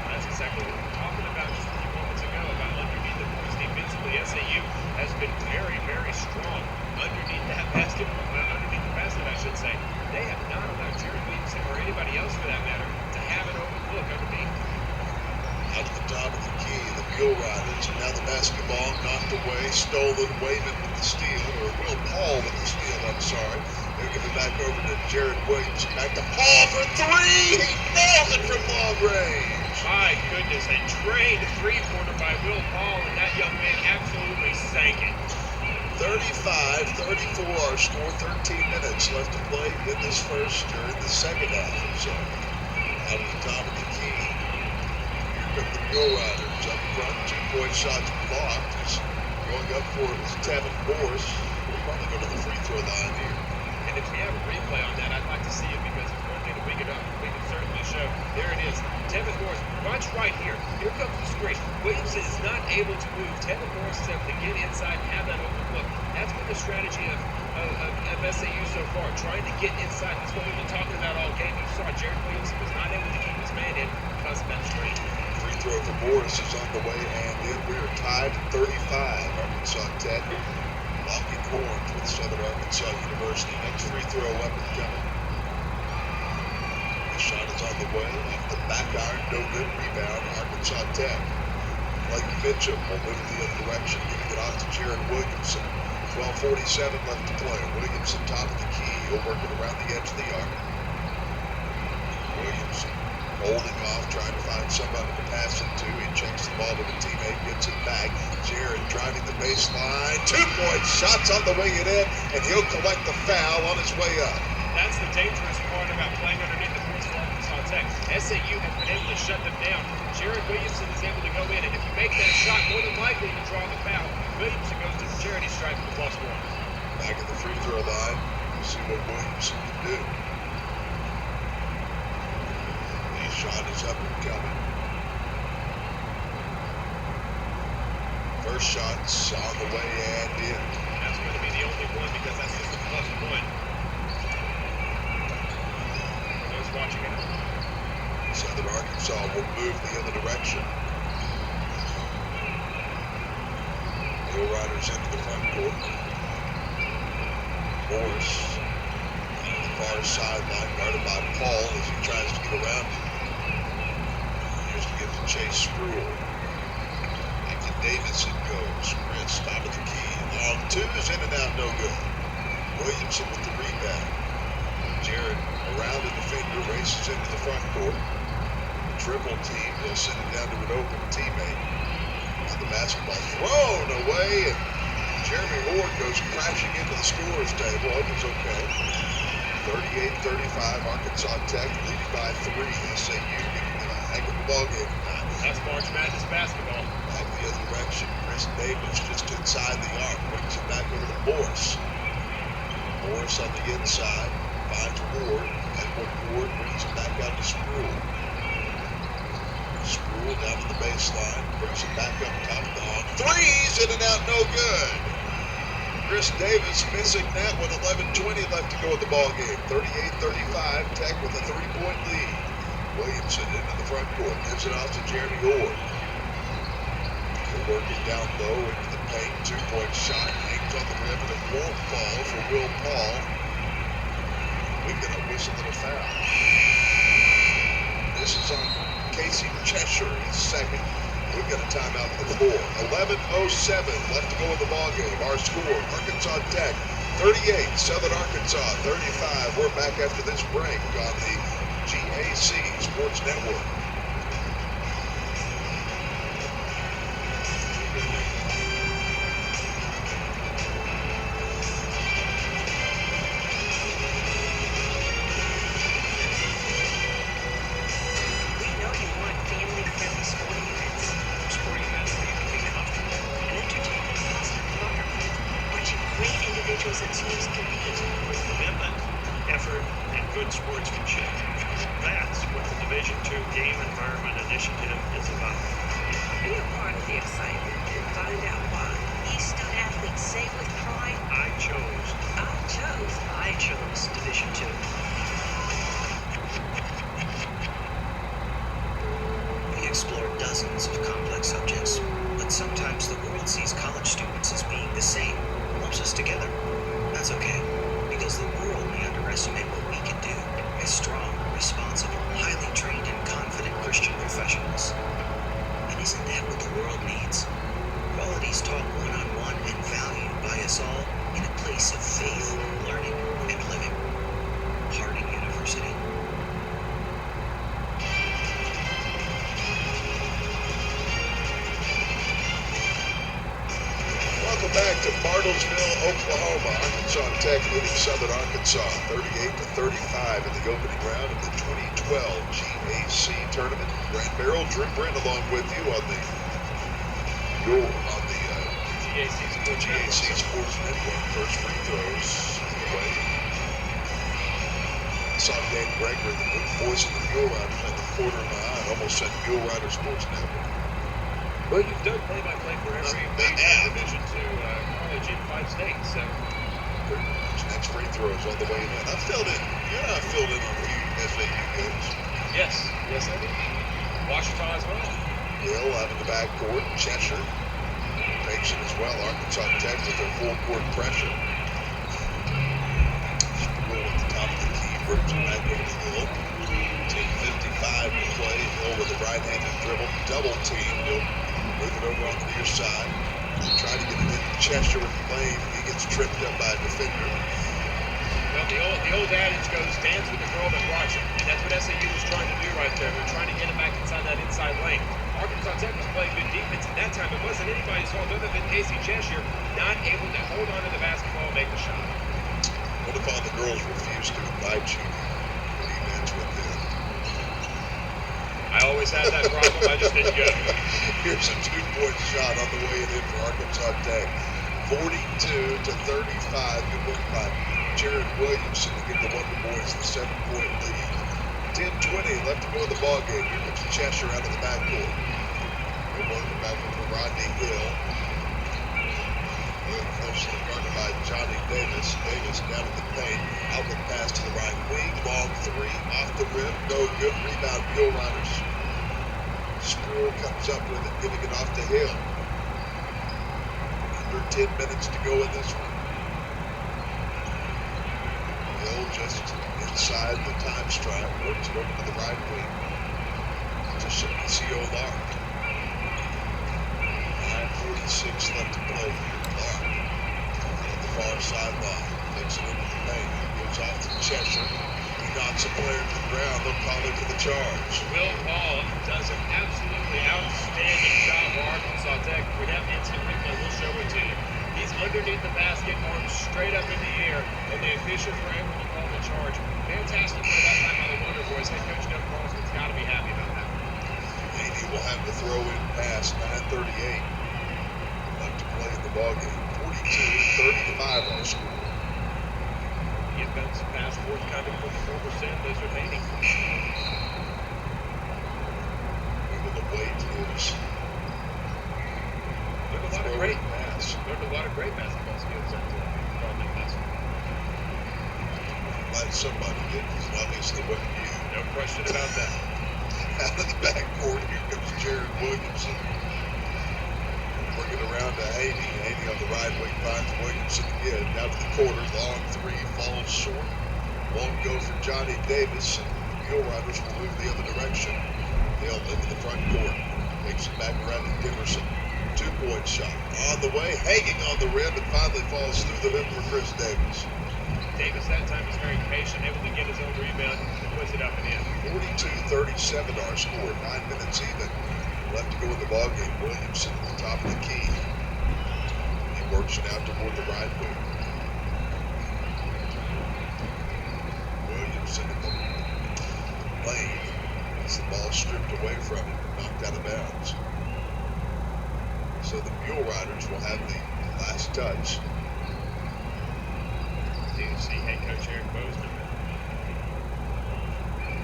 That's exactly what we were talking about just a few moments ago about underneath the boards defensively. SAU has been very, very strong underneath that basketball, underneath the basket, I should say. They have not allowed Jared Williamson or anybody else for that matter to have an open look underneath. Out to the top of the key, the Mule Riders. Now the basketball knocked away, stolen. Wayman with the steal, or Will Paul with the steal, I'm sorry. They'll give it back over to Jared Williamson. Back to Paul for three! He nails it from long range! My goodness, a trained three-pointer by Will Paul, and that young man absolutely sank it. 35-34 our score, 13 minutes left to play in this first, or in the second half. So, out of the top of the key. Here come the Mule Riders up front. 2-point shots blocked. Going up for it was Tevin Morris. We'll probably go to the free throw line here. And if we have a replay on that, I'd like to see it because it's one thing that we can certainly show. There it is. Tevin Morris, watch right here. Here comes the screen. Williamson is not able to move. Tevin Morris is able to get inside and have that open look. That's been the strategy of SAU so far, trying to get inside. That's what we've been talking about all game. You saw Jared Williamson was not able to keep his man in because of that screen. Free throw for Morris is on the way, and in we are tied at 35. Arkansas Tech locking horns with Southern Arkansas University. Next free throw up and coming. The shot is on the way. Off the back iron, no good. Rebound, Arkansas Tech. Blake Mitchell will move the other direction, giving it off to Jared Williamson. 12:47 left to play. Williamson top of the key. He'll work it around the edge of the arc. Williamson holding off, trying to find somebody to pass it to. He checks the ball to a teammate, gets it back. Jared driving the baseline. 2-point shots on the way it in, and he'll collect the foul on his way up. That's the dangerous part about playing underneath the boards for Arkansas Tech. SAU has been able to shut them down. Jared Williamson is able to go in, and if you make that shot, more than likely to draw the foul. Williamson goes to the charity stripe for the +1. Back at the free throw line, we'll see what Williamson can do. The shot is up and coming. First shot's on the way and in. That's going to be the only one because that's just a +1. Those watching it. Southern Arkansas will move the other direction. Mule Riders into the front court. Morris on the far sideline, guarded by Paul as he tries to get around him. Here's to get to Chase Spruill. Back to Davis it goes. Chris, top of the key. Long twos, in and out, no good. Williamson with the rebound. Jared around the defender, races into the front court. The triple team, they'll send it down to an open teammate. The basketball thrown away, and Jeremy Ward goes crashing into the scorer's table. It was okay. 38-35, Arkansas Tech leading by 3. SAU giving a heck of a ball game tonight. That's March Madness basketball. Back the other direction. Chris Davis just inside the arc, brings it back over to Morris. Morris on the inside, finds Ward. Edward Ward brings it back out to Spruill. Spruill down to the baseline, brings it back up top of the hog. Threes, in and out, no good. Chris Davis missing that with 11:20 left to go in the ball game. 38-35, Tech with a 3-point lead. Williamson into the front court, gives it off to Jeremy Ward. He'll work it down low into the paint. 2-point shot, hangs on the rim, and it won't fall for Will Paul. We've got a whistle and a foul. This is on Casey Cheshire, his second. We've got a timeout on the floor. 11:07 left to go in the ballgame. Our score, Arkansas Tech 38, Southern Arkansas 35. We're back after this break on the GAC Sports Network. Tournament Initiative is about. Be a part of the excitement and find out why. These student athletes say with pride, I chose Division II. We explore dozens of complex subjects, but sometimes the world sees college students as being the same, lumps us together. That's okay, because the world may underestimate what we can do as strong, responsible, highly trained, and confident Christian professionals. And isn't that what the world needs? Qualities taught one-on-one and valued by us all in a place of faith, learning, and living. Harding University. Welcome back to Bartlesville, Oklahoma. Arkansas Tech leading Southern Arkansas 38-35 in the opening round of the 2012 GAC tournament. Brad Merrill, Drew Brent along with you on the GAC Sports Network. First free throws on the way. Saw Dan Gregory, the voice of the Mule Riders, at the corner of my eye. Almost said Mule Rider Sports Network. Well, you've done play-by-play for every major Division II college in 5 states, so. Those next free throws on the way in. I filled in. Yeah, I filled in on a few SAU games. Yes, I did. Washita as well. Hill out of the backcourt. Cheshire takes it as well. Arkansas Tech with their full-court pressure. Sproul at the top of the key. Brings it back over to Hill. 10:55 to play. Hill with a right-handed dribble. Double team. He'll move it over on the near side. Try to get it into Cheshire with the lane. He gets tripped up by a defender. Well, the old adage goes, dance with the girl that brought you. And that's what SAU was trying to do right there. They're trying to get it back inside that inside lane. Arkansas Tech was playing good defense at that time. It wasn't anybody's fault other than Casey Cheshire not able to hold on to the basketball and make the shot. What if all the girls refuse to invite you when he dance with them? I always had that problem. I just didn't go. Here's a 2-point shot on the way in for Arkansas Tech. 42-35. Good work by Jared Williamson to give the Wonder Boys the 7-point lead. 10:20 left to go in the ballgame. Here comes Cheshire out of the backcourt. Good work back over Rodney Hill. Closely guarded by Johnny Davis. Davis down in the paint. Outlet pass to the right wing. Long three off the rim. No good. Rebound Mule Riders. Sproul comes up with it, giving it off to Hill. Under 10 minutes to go in this one. Hill just inside the time stripe. Works it over to the right wing. To C.O. Lark. 9:46 left to play here. Lark on the far sideline. Takes it into the paint. Goes off to Cheshire. He knocks a player to the ground. They'll call him for the charge. Will Paul does an absolutely outstanding job for Arkansas Tech. If we have instant replay, we'll show it to you. He's underneath the basket, arms straight up in the air, and the officials were able to call the charge. Fantastic play that time by the Wonder Boys. Head coach Doug Carlson's got to be happy about that. Navy will have the throw-in pass. 9:38 left to play in the ballgame. 42-35 on the score. The inbounds pass forthcoming from the former San Luis remaining. Able to wait his Learned a lot of great basketball skills out there. Glad somebody did, because it obviously wasn't you. No question about that. Out of the backcourt, here comes Jared Williamson. Working around to Haney. Haney on the right wing finds Williamson again. Down to the corner. Long three. Falls short. Won't go for Johnny Davis. And the Mule Riders will move the other direction. Hill into the front court. Takes it back around to Giverson. 2-point shot. On the way. Hanging on the rim. And finally falls through the rim for Chris Davis. Davis that time was very patient. Able to get his own rebound and puts it up and in. 42-37 our score. 9 minutes even. Left to go in the ballgame. Williamson at the top of the key. He works it out toward the right wing. Williamson in the lane. As the ball stripped away from him, knocked out of bounds. So the Mule Riders will have the last touch. DFC head coach Eric Bozeman.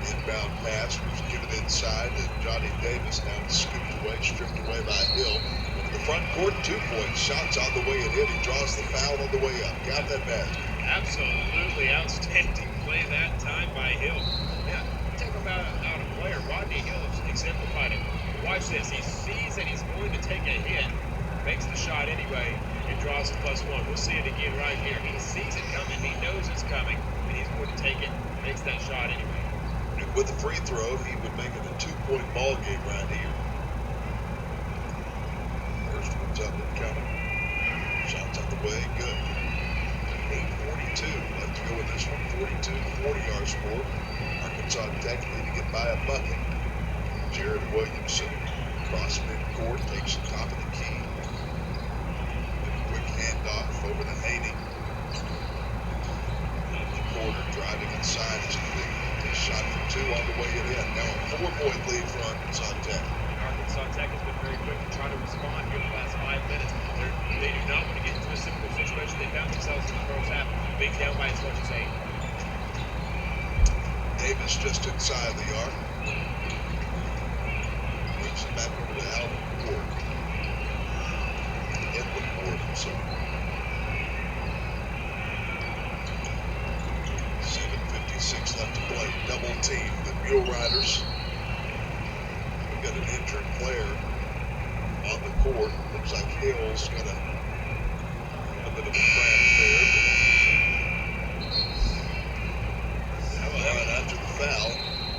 Inbound pass was given inside to Johnny Davis. Now it's scooped away, stripped away by Hill. Into the front court, 2 points. Shots on the way and in. He draws the foul on the way up. Got that basket. Absolutely outstanding play that time by Hill. Yeah, talk about a player. Rodney Hill exemplified it. Watch this. He sees that he's going to take a hit, makes the shot anyway, and draws a +1. We'll see it again right here. He sees it coming. He knows it's coming, and he's going to take it. Makes that shot anyway. And with the free throw, he would make it a 2-point ball game right here. First one's up and coming. Shots on the way. Good. 8:42 left to go in this one. 42 to 40 our score. Arkansas Tech need to get by a bucket. Jared Williamson cross midcourt, takes the top of the key. Then a quick handoff over to Haney. In the corner, driving inside is Cleveland. His shot for 2 on the way in. Now a 4-point lead for Arkansas Tech. Arkansas Tech has been very quick to try to respond here the last 5 minutes. They do not want to get into a similar situation they found themselves in the first half, being down by as much as 8. Davis just inside the arc. Moves it back over to Alvin Ward. Edwin Ward, I'm sorry. 7:56 left to play. Double team. The Mule Riders. We've got an injured player on the court. Looks like Hill's got a bit of a cramp there. But after the foul,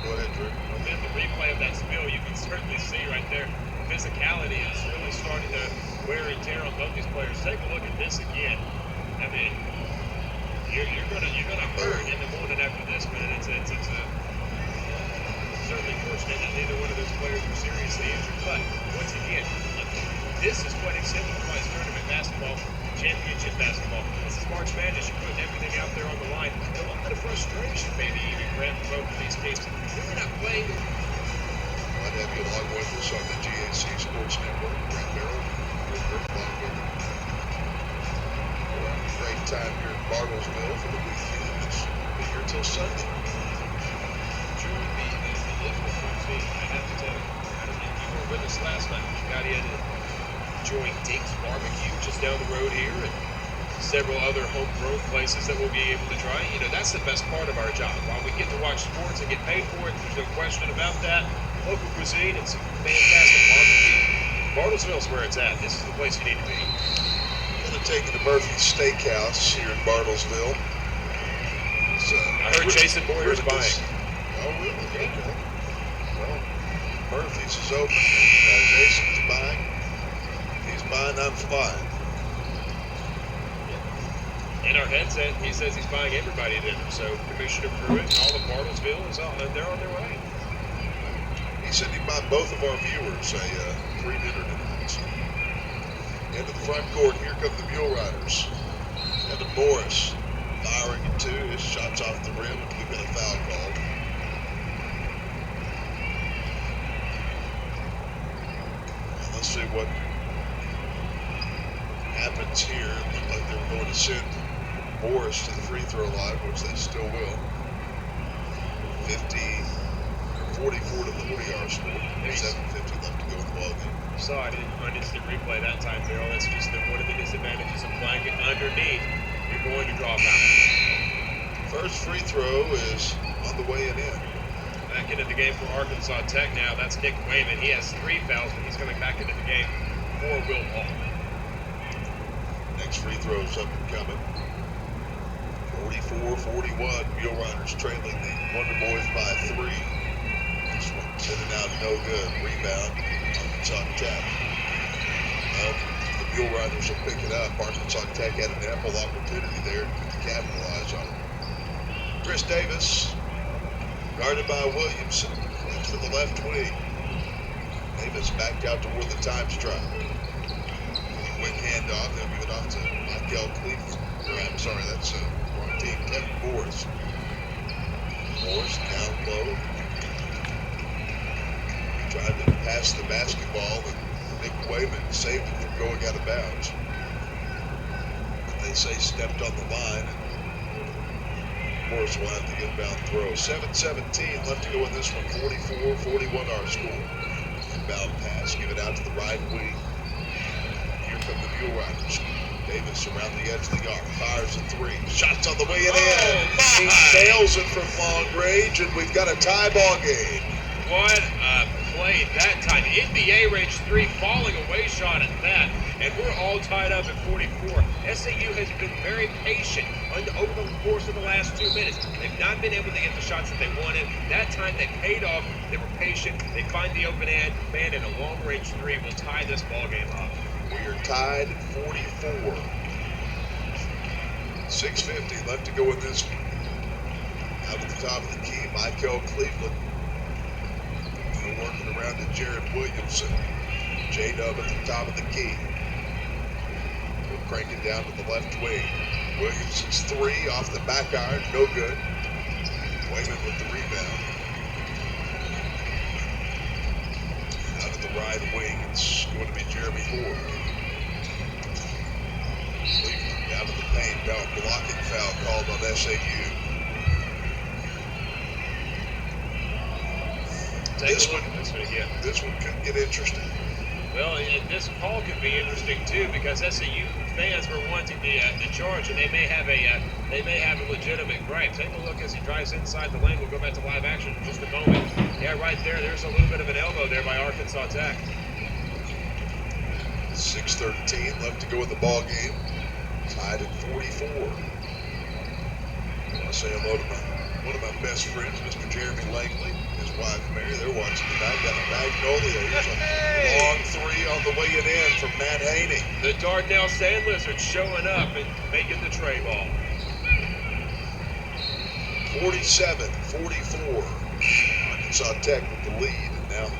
go ahead, Drew. And then the replay of that spill, you can certainly see right there, physicality is really starting to wear and tear on both these players. Take a look at this again. I mean, you're gonna hurt in the morning after this, man. It's certainly fortunate that neither one of those players were seriously injured. But once again, this is what exemplifies tournament basketball, championship basketball. This is March Madness. You're putting everything out there on the line. A little bit of frustration, maybe even grab both of these teams. We're not playing. I'd have you along with us on the GAC Sports Network. Brent Merrill, along with you. We'll have a great time here in Bartlesville for the weekend. We'll be here till Sunday. Truly be a difficult scene, I have to tell you. I don't think you were with us last night. We got in and enjoying Dink's Barbecue just down the road here, and several other homegrown places that we'll be able to try. You know, that's the best part of our job. While we get to watch sports and get paid for it, there's no question about that. Local cuisine and some fantastic barbecue. Bartlesville's where it's at. This is the place you need to be. I'm going to take you to Murphy's Steakhouse here in Bartlesville. I heard Jason Boyer's buying. Oh, really? Okay. Well, Murphy's is open. Jason's buying. He's buying, I'm flying. In our headset, he says he's buying everybody dinner. So Commissioner Pruitt and all of Bartlesville they're on their way. He said he'd buy both of our viewers a free dinner tonight. Into the front court, here come the Mule Riders. Evan Morris firing at 2. His shot's off the rim, and we've got a foul called. And let's see what happens here. It looked like they were going to send Morris to the free throw line, which they still will. 44 to 40 our score. 7:50 left to go in the ball game. Saw it on instant replay that time, Bill. That's just one of the disadvantages of playing it underneath. You're going to draw foul. First free throw is on the way and in. Back into the game for Arkansas Tech now. That's Nick Wayman. He has 3 fouls, but he's coming back into the game for Will Hall. Next free throw is up and coming. 44-41. Mule Riders trailing the Wonder Boys by 3. This one sitting out no good. Rebound. Arkansas Tech. The Mule Riders will pick it up. Arkansas Tech had an ample opportunity there to capitalize on it. Chris Davis, guarded by Williamson. Flips to the left wing. Davis backed out toward the time stripe. Quick handoff. They'll give it off to Michael Cleveland. I'm sorry, that's wrong team. Kevin Morris. Morris down low. Tried to pass the basketball, and Nick Wayman saved it from going out of bounds. But they say stepped on the line. And Morris will have the inbound throw. 7:17 left to go in this one. 44-41 our score. Inbound pass, give it out to the right wing. Here come the Mule Riders. Davis around the edge of the arc, fires a three. Shots on the way and in. He nails it from long range, and we've got a tie ball game. What a play that time. NBA range three, falling away shot at that. And we're all tied up at 44. SAU has been very patient over the course of the last 2 minutes. They've not been able to get the shots that they wanted. That time they paid off. They were patient. They find the open man, and a long range three will tie this ball game up. We are tied at 44. 6:50 left to go in this one. Out at the top of the key, Michael Cleveland. Working around to Jared Williamson. J-Dub at the top of the key. We'll crank it down to the left wing. Williamson's three off the back iron, no good. Wayman with the rebound. Out at the right wing, it's going to be Jeremy Ford. Cleveland down to the paint, blocking foul called on SAU. This one could get interesting. Well, and this call could be interesting too, because SAU fans were wanting the charge, and they may have a legitimate gripe. Take a look as he drives inside the lane. We'll go back to live action in just a moment. Yeah, right there. There's a little bit of an elbow there by Arkansas Tech. 6:13 left to go in the ball game. Tied at 44. I want to say hello to one of my best friends, Mr. Jeremy Langley. His wife Mary, they're watching tonight down at Magnolia. Here's a long three on the way it in from Matt Haney. The Dardanelle Sand Lizards showing up and making the tray ball. 47-44. Arkansas Tech with the lead, and now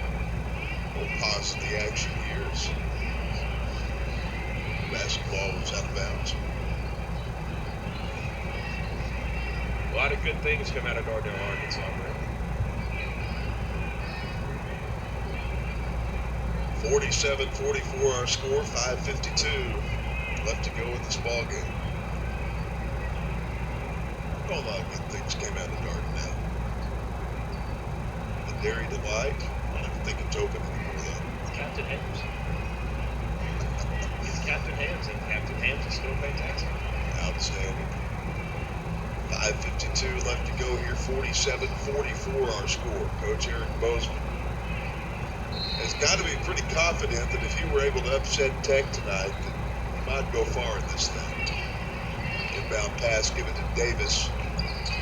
we'll pause in the action here as basketball was out of bounds. A lot of good things come out of Dardanelle, Arkansas, right? 47-44 our score, 5:52 left to go in this ball game. A lot of good things came out of Dardanelle. The Dairy Delight, I don't even think it's open anymore though. It's Captain Hams. He's Captain Hams, and Captain Hams is still fantastic. Outstanding. 5:52 left to go here, 47-44 our score. Coach Eric Bozeman has got to be pretty confident that if you were able to upset Tech tonight, that you might go far in this thing. Inbound pass given to Davis.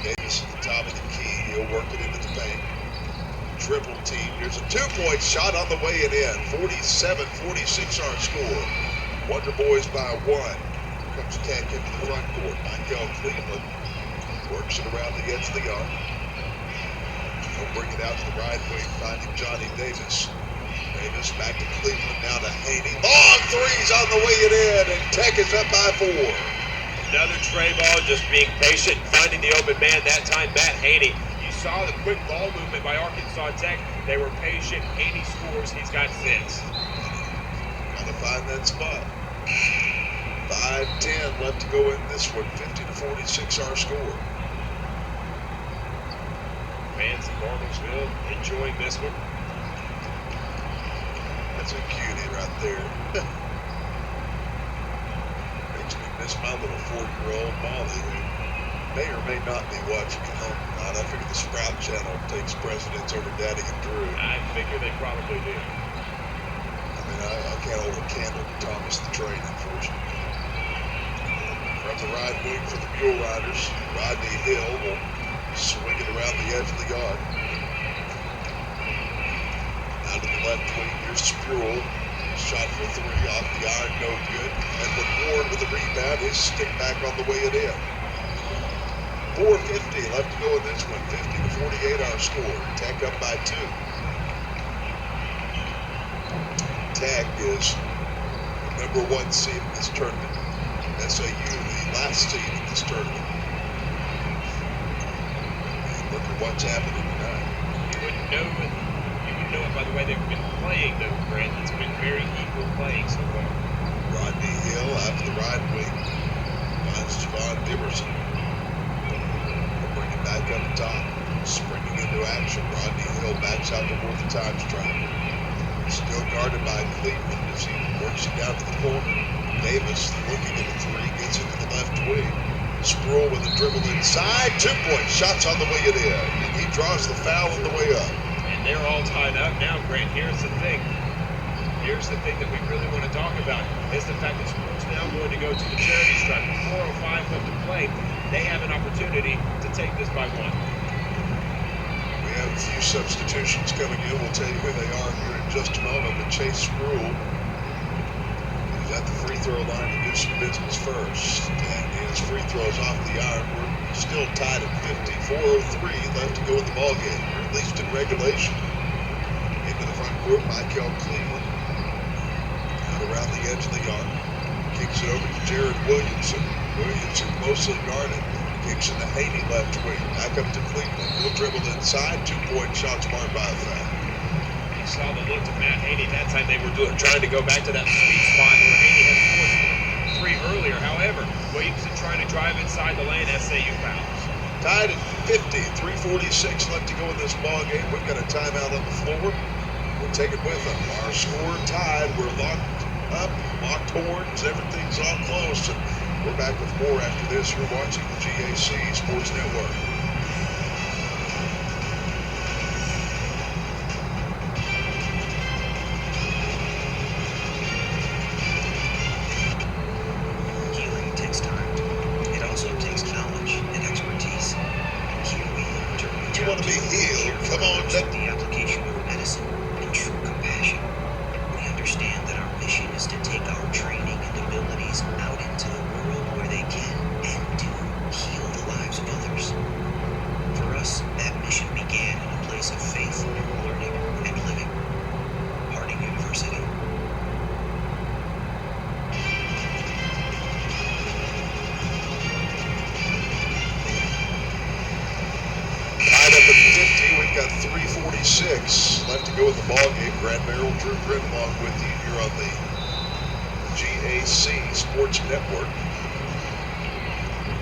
Davis at the top of the key. He'll work it into the paint. Triple team. Here's a two-point shot on the way and in. 47-46 our score. Wonder Boys by one. Here comes Tech into the front court. Michael Cleveland works it around the edge of the arc. He'll bring it out to the right wing, finding Johnny Davis. Davis back to Cleveland, now to Haney. Long threes on the way it in, and Tech is up by 4. Another tray ball, just being patient, finding the open man. That time, Matt Haney. You saw the quick ball movement by Arkansas Tech. They were patient. Haney scores. He's got 6. Gotta find that spot. 5:10 left to go in this one. 50-46 our score. Fans in Martinsville enjoying this one. That's a cutie right there. Makes me miss my little 4-year-old Molly, who may or may not be watching at home tonight. I figure the Sprout Channel takes precedence over Daddy and Drew. I figure they probably do. I mean, I can't hold a candle to Thomas the Train, unfortunately. From the right wing for the Mule Riders, Rodney Hill will swing it around the edge of the arc. Out to the left wing, here's Spruill. Shot for 3 off the iron, no good. Edward Ward with the rebound, his stick back on the way it in. 4:50 left to go in this one. 50-48 our score. Tech up by 2. Tech is the #1 seed in this tournament. SAU, the last seed in this tournament. And look at what's happening tonight. You wouldn't know it by the way they've been playing, though, Brent. It's been very equal playing so far. Rodney Hill out to the right wing. Finds Javon Dimmerson. He'll bring back up top. Springing into action. Rodney Hill backs out toward the time stripe. Still guarded by Cleveland as he works it down to the corner. Davis looking at the three, gets into the left wing. Sproul with a dribble inside. 2-point shots on the way it in. And he draws the foul on the way up. And they're all tied up now, Grant. Here's the thing. Here's the thing that we really want to talk about is the fact that Sproul's now going to go to the charity stripe. With 4:05 left to play, they have an opportunity to take this by one. We have a few substitutions coming in. We'll tell you who they are here in just a moment. But Chase Sproul is at the free throw line to do some business first. And his free throws off the iron. We're still tied at 50. 4:03 left to go in the ballgame, or at least in regulation. Into the front court, Michael Cleveland. Out around the edge of the arc. Kicks it over to Jared Williamson. Williamson mostly guarded. Kicks into Haney left wing. Back up to Cleveland. He'll dribble inside. 2-point shots marked by a foul. You saw the look to Matt Haney. That time they were trying to go back to that sweet spot where Haney had scored 3 earlier. However, Williamson trying to drive inside the lane. SAU fouls. Tied at 50. 3:46 left to go in this ball game. We've got a timeout on the floor. We'll take it with them. Our score tied. We're locked up, locked horns. Everything's all close. And we're back with more after this. You're watching the GAC Sports Network. Healing takes time. It also takes knowledge and expertise. Here we learn to reach You out want to be healed? Come on, through the application of medicine and true compassion. We understand that our mission is to take our training and abilities out into the world where they can and do heal the lives of others. For us, that mission began in a place of faith, learning, and living. Harding University. Tied up at 50. We've got 3:46 left to go in the ball game. Grant Merrill, Drew Britt along with you here on the GAC Sports Network.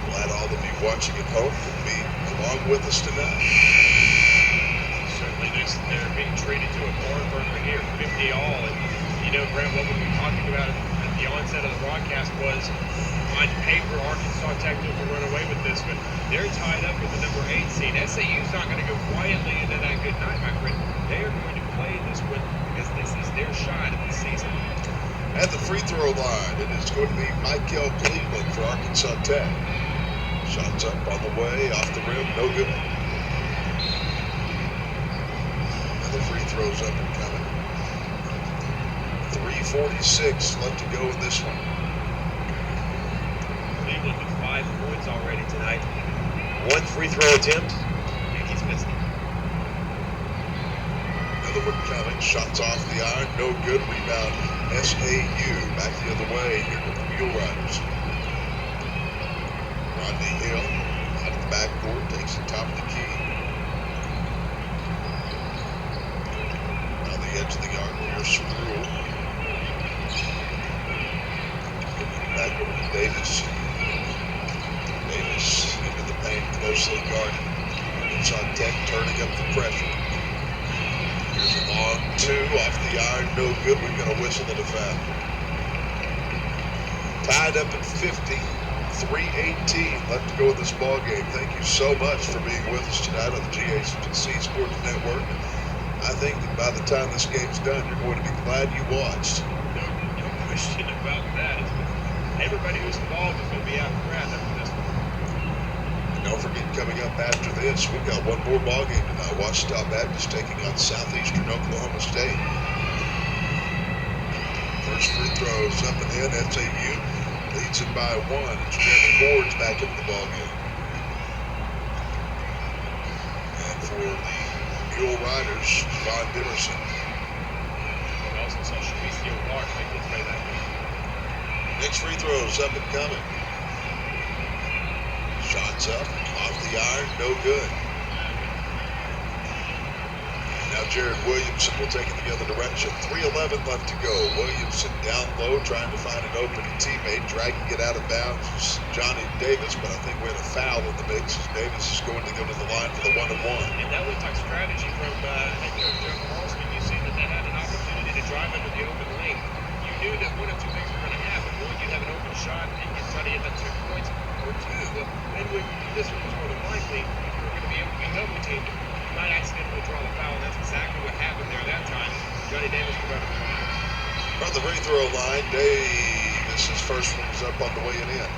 Glad all of you watching at home can be along with us tonight. Certainly they're being treated to a barn burner here, 50 all. And you know, Grant, what we were talking about at the onset of the broadcast was on paper, Arkansas Tech will run away with this, but they're tied up with the number 8 seed. SAU's not going to go quietly into that good night, my friend. They are going to play this one because this is their shot at the season. At the free throw line, it is going to be Michael Cleveland for Arkansas Tech. Shots up on the way, off the rim, no good. Another free throws up and coming. 3:46 left to go in this one. Cleveland with 5 points already tonight. 1 free throw attempt, and he's missed it. Another one coming. Shots off the iron, no good. Rebound, SAU. Back the other way. Here come the Mule Riders. Rodney Hill out of the backcourt, takes the top of the key. On the edge of the arc, here's Sproul. Back over to Davis. Davis into the paint, closely guarded. Arkansas Tech turning up the pressure. Here's a long 2 off the iron, no good. We've got a whistle and a foul. Tied up at 50. 3:18 left to go in this ball game. Thank you so much for being with us tonight on the GAC Sports Network. I think that by the time this game's done, you're going to be glad you watched. No question about that. Everybody who's involved is going to be out of breath after this one. And don't forget, coming up after this, we've got one more ball game tonight. Ouachita Baptist taking on Southeastern Oklahoma State. First free throws up and in. SAU leads it by 1. It's Jeremy Ward's back into the ballgame. And for the Mule Riders, Von Dimerson. We also saw Shavicio Clark make his way that way. Next free throws up and coming. Shots up, off the iron, no good. Now Jared Williamson will take it the other direction. 3:11 left to go. Williamson down low, trying to find an open teammate, dragging it out of bounds. Johnny Davis, but I think we had a foul in the mix as Davis is going to go to the line for the 1-and-1. And that looked like strategy from head coach Jeff Carlson. You see that they had an opportunity to drive into the open lane. You knew that one of two things were going to happen. One, you'd have an open shot and you'd try to get that 2 points, or two, then when this one was more than likely, you're going to be able to be double teamed. Might accidentally draw the foul, and that's exactly what happened there that time. Johnny Davis prevented the line. From the free throw line, Davis's first one is up on the way and in.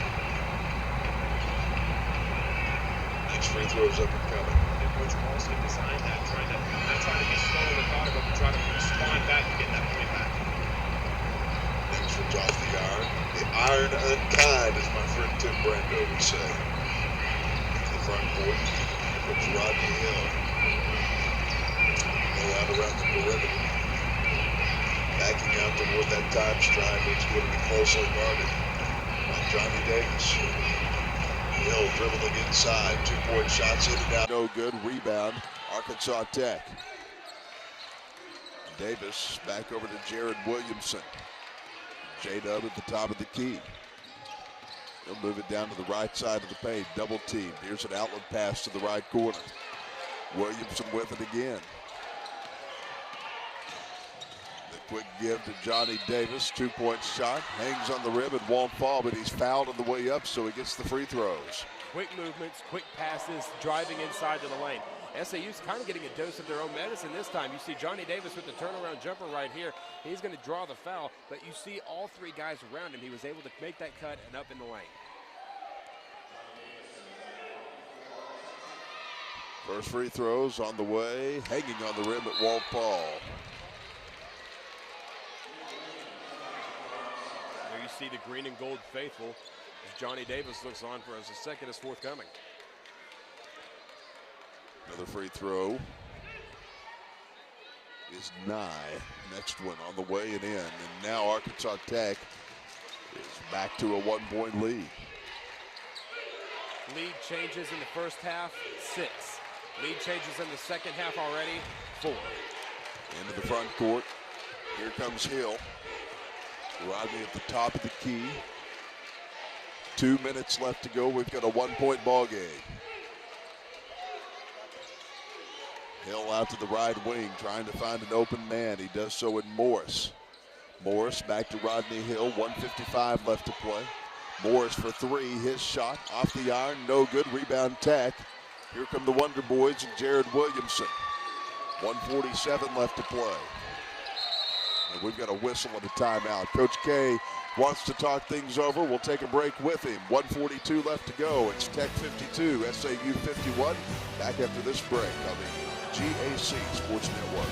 Next free throw is up and coming. And Coach Carlson designed that, not trying to be slow and methodical, but trying to respond back and get that point back. Next one's off the iron. The iron unkind, as my friend Tim Brando would say. Into the front court. Here comes Rodney Hill. Out around the perimeter. Backing out toward that time stride, it's going to be closely guarded by Johnny Davis. Hill dribbling inside, 2-point shots in and out. No good, rebound, Arkansas Tech. Davis back over to Jared Williamson. J-Dub at the top of the key. He'll move it down to the right side of the paint, double team. Here's an outlet pass to the right corner. Williamson with it again. Quick give to Johnny Davis, 2-point shot, hangs on the rim and won't fall, but he's fouled on the way up, so he gets the free throws. Quick movements, quick passes, driving inside to the lane. SAU's kind of getting a dose of their own medicine this time. You see Johnny Davis with the turnaround jumper right here. He's going to draw the foul, but you see all three guys around him. He was able to make that cut and up in the lane. First free throws on the way, hanging on the rim, it won't fall. There you see the green and gold faithful as Johnny Davis looks on for as the second is forthcoming. Another free throw is nigh. Next one on the way and in. And now Arkansas Tech is back to a 1-point lead. Lead changes in the first half, 6. Lead changes in the second half already, 4. Into the front court. Here comes Hill. Rodney at the top of the key. 2 minutes left to go. We've got a 1-point ball game. Hill out to the right wing, trying to find an open man. He does so in Morris. Morris back to Rodney Hill. 1:55 left to play. Morris for 3. His shot off the iron, no good. Rebound Tech. Here come the Wonder Boys and Jared Williamson. 1:47 left to play. And we've got a whistle and a timeout. Coach K wants to talk things over. We'll take a break with him. 1:42 left to go. It's Tech 52, SAU 51. Back after this break on the GAC Sports Network.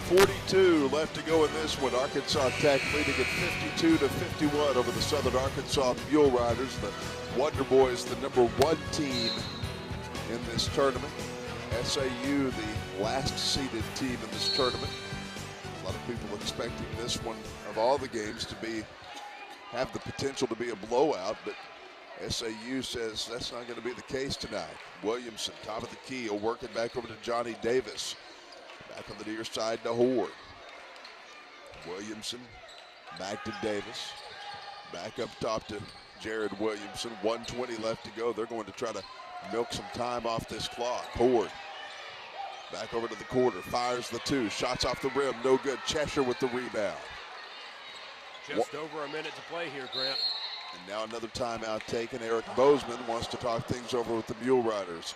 .42 left to go in this one. Arkansas Tech leading at 52-51 over the Southern Arkansas Mule Riders. The Wonder Boys, the #1 team in this tournament. SAU, the last seeded team in this tournament. A lot of people expecting this one of all the games to have the potential to be a blowout, but SAU says that's not going to be the case tonight. Williamson, top of the key, will work it back over to Johnny Davis. Back on the near side to Horde. Williamson back to Davis. Back up top to Jared Williamson. 1:20 left to go. They're going to try to milk some time off this clock. Horde back over to the quarter. Fires the 2. Shots off the rim. No good. Cheshire with the rebound. Just over a minute to play here, Grant. And now another timeout taken. Eric Bozeman wants to talk things over with the Mule Riders.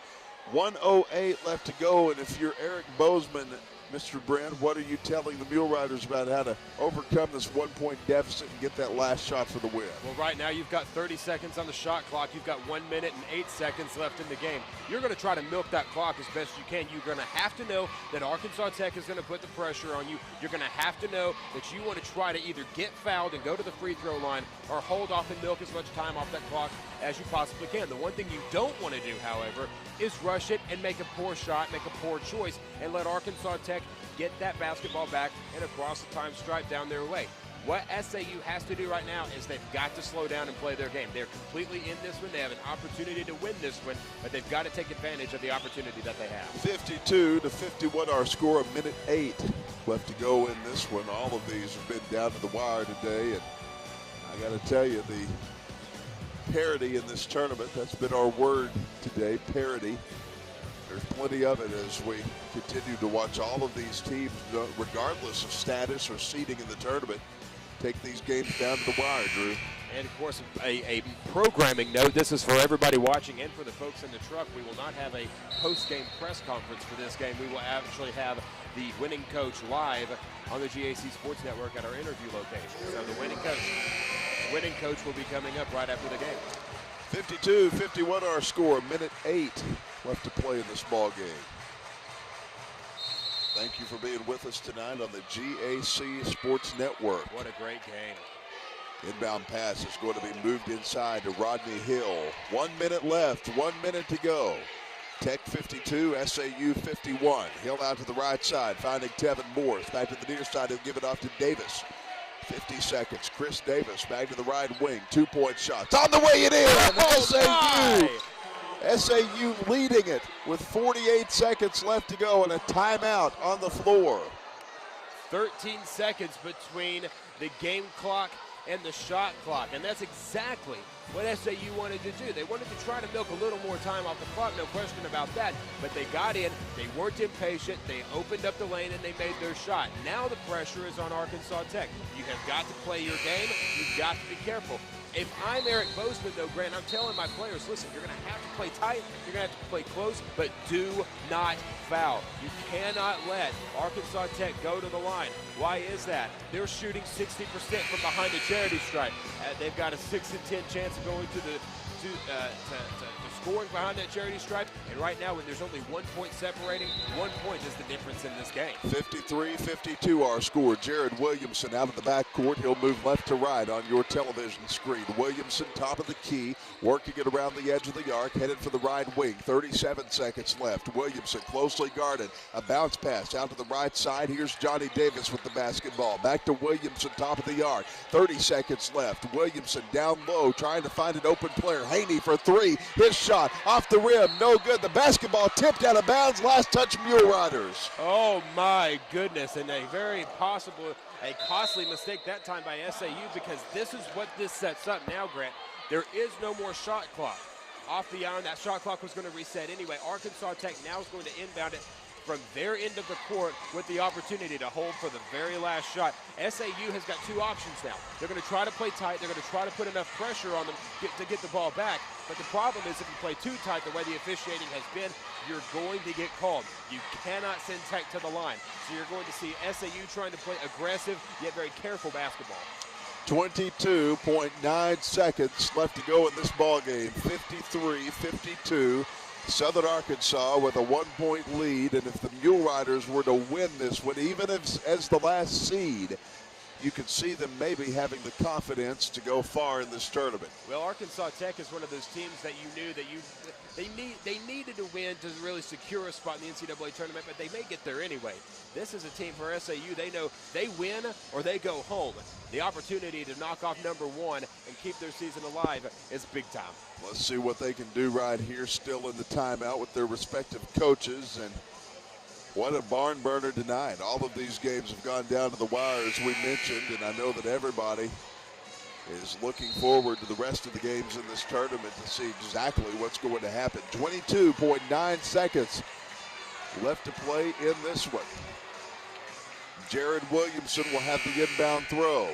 1:08 left to go, and if you're Eric Bozeman, Mr. Brand, what are you telling the Mule Riders about how to overcome this 1-point deficit and get that last shot for the win? Well, right now you've got 30 seconds on the shot clock. You've got 1 minute and 8 seconds left in the game. You're going to try to milk that clock as best you can. You're going to have to know that Arkansas Tech is going to put the pressure on you. You're going to have to know that you want to try to either get fouled and go to the free throw line or hold off and milk as much time off that clock as you possibly can. The one thing you don't want to do, however, is rush it and make a poor shot, make a poor choice, and let Arkansas Tech get that basketball back and across the time stripe down their way. What SAU has to do right now is they've got to slow down and play their game. They're completely in this one. They have an opportunity to win this one, but they've got to take advantage of the opportunity that they have. 52-51 our score, a minute 8 left to go in this one. All of these have been down to the wire today, and I got to tell you, the parity in this tournament, that's been our word today, parity. There's plenty of it as we continue to watch all of these teams, regardless of status or seeding in the tournament, take these games down to the wire, Drew. And, of course, a programming note. This is for everybody watching and for the folks in the truck. We will not have a post-game press conference for this game. We will actually have the winning coach live on the GAC Sports Network at our interview location. So the winning coach will be coming up right after the game. 52-51 our score, a minute 8 left to play in this ball game. Thank you for being with us tonight on the GAC Sports Network. What a great game. Inbound pass is going to be moved inside to Rodney Hill. 1 minute left, 1 minute to go. Tech 52, SAU 51. Hill out to the right side, finding Tevin Morris. Back to the near side, he'll give it off to Davis. 50 seconds. Chris Davis back to the right wing. 2-point shots. On the way it in. SAU leading it with 48 seconds left to go and a timeout on the floor. 13 seconds between the game clock and the shot clock, and that's exactly what SAU wanted to do. They wanted to try to milk a little more time off the clock, no question about that, but they got in, they weren't impatient, they opened up the lane, and they made their shot. Now the pressure is on Arkansas Tech. You have got to play your game. You've got to be careful. If I'm Eric Bozeman, though, Grant, I'm telling my players, listen, you're going to have to play tight, you're going to have to play close, but do not foul. You cannot let Arkansas Tech go to the line. Why is that? They're shooting 60% from behind the charity stripe. They've got a 6 in 10 chance of going to the scoring behind that charity stripe, and right now when there's only 1 point separating, 1 point is the difference in this game. 53-52 our score. Jared Williamson out of the backcourt. He'll move left to right on your television screen. Williamson top of the key, working it around the edge of the arc, headed for the right wing. 37 seconds left. Williamson closely guarded. A bounce pass out to the right side. Here's Johnny Davis with the basketball. Back to Williamson, top of the arc. 30 seconds left. Williamson down low, trying to find an open player. Haney for 3. His shot off the rim, no good. The basketball tipped out of bounds. Last touch, Mule Riders. Oh my goodness, and a very possible, a costly mistake that time by SAU, because this is what this sets up now, Grant. There is no more shot clock. Off the island, that shot clock was going to reset anyway. Arkansas Tech now is going to inbound it from their end of the court with the opportunity to hold for the very last shot. SAU has got 2 options now. They're going to try to play tight. They're going to try to put enough pressure on them to get the ball back. But the problem is if you play too tight the way the officiating has been, you're going to get called. You cannot send Tech to the line. So you're going to see SAU trying to play aggressive yet very careful basketball. 22.9 seconds left to go in this ball game. 53-52. Southern Arkansas with a 1 point lead, and if the Mule Riders were to win this one, even as the last seed, you could see them maybe having the confidence to go far in this tournament. Well, Arkansas Tech is one of those teams that you knew that they needed to win to really secure a spot in the NCAA tournament, but they may get there anyway. This is a team for SAU. They know they win or they go home. The opportunity to knock off number 1 and keep their season alive is big time. Let's see what they can do right here, still in the timeout with their respective coaches. And what a barn burner tonight. All of these games have gone down to the wire, as we mentioned, and I know that everybody is looking forward to the rest of the games in this tournament to see exactly what's going to happen. 22.9 seconds left to play in this one. Jared Williamson will have the inbound throw.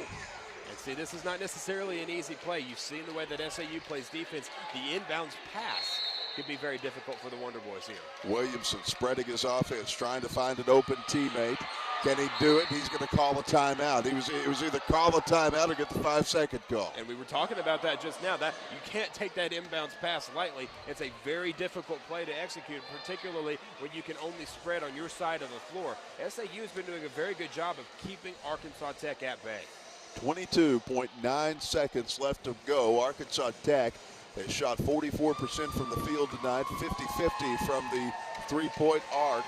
And see, this is not necessarily an easy play. You've seen the way that SAU plays defense. The inbounds pass could be very difficult for the Wonder Boys here. Williamson spreading his offense, trying to find an open teammate. Can he do it? He's going to call a timeout. It was either call a timeout or get the 5-second call. And we were talking about that just now. That you can't take that inbounds pass lightly. It's a very difficult play to execute, particularly when you can only spread on your side of the floor. SAU has been doing a very good job of keeping Arkansas Tech at bay. 22.9 seconds left to go. Arkansas Tech has shot 44% from the field tonight, 50-50 from the three-point arc,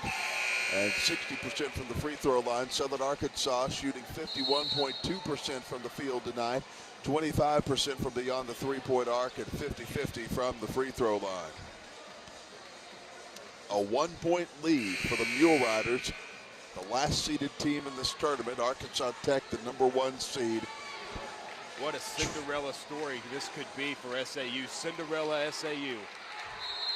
and 60% from the free throw line. Southern Arkansas shooting 51.2% from the field tonight, 25% from beyond the three-point arc, and 50-50 from the free throw line. A 1-point lead for the Mule Riders, the last seeded team in this tournament. Arkansas Tech, the #1 seed. What a Cinderella story this could be for SAU. Cinderella SAU.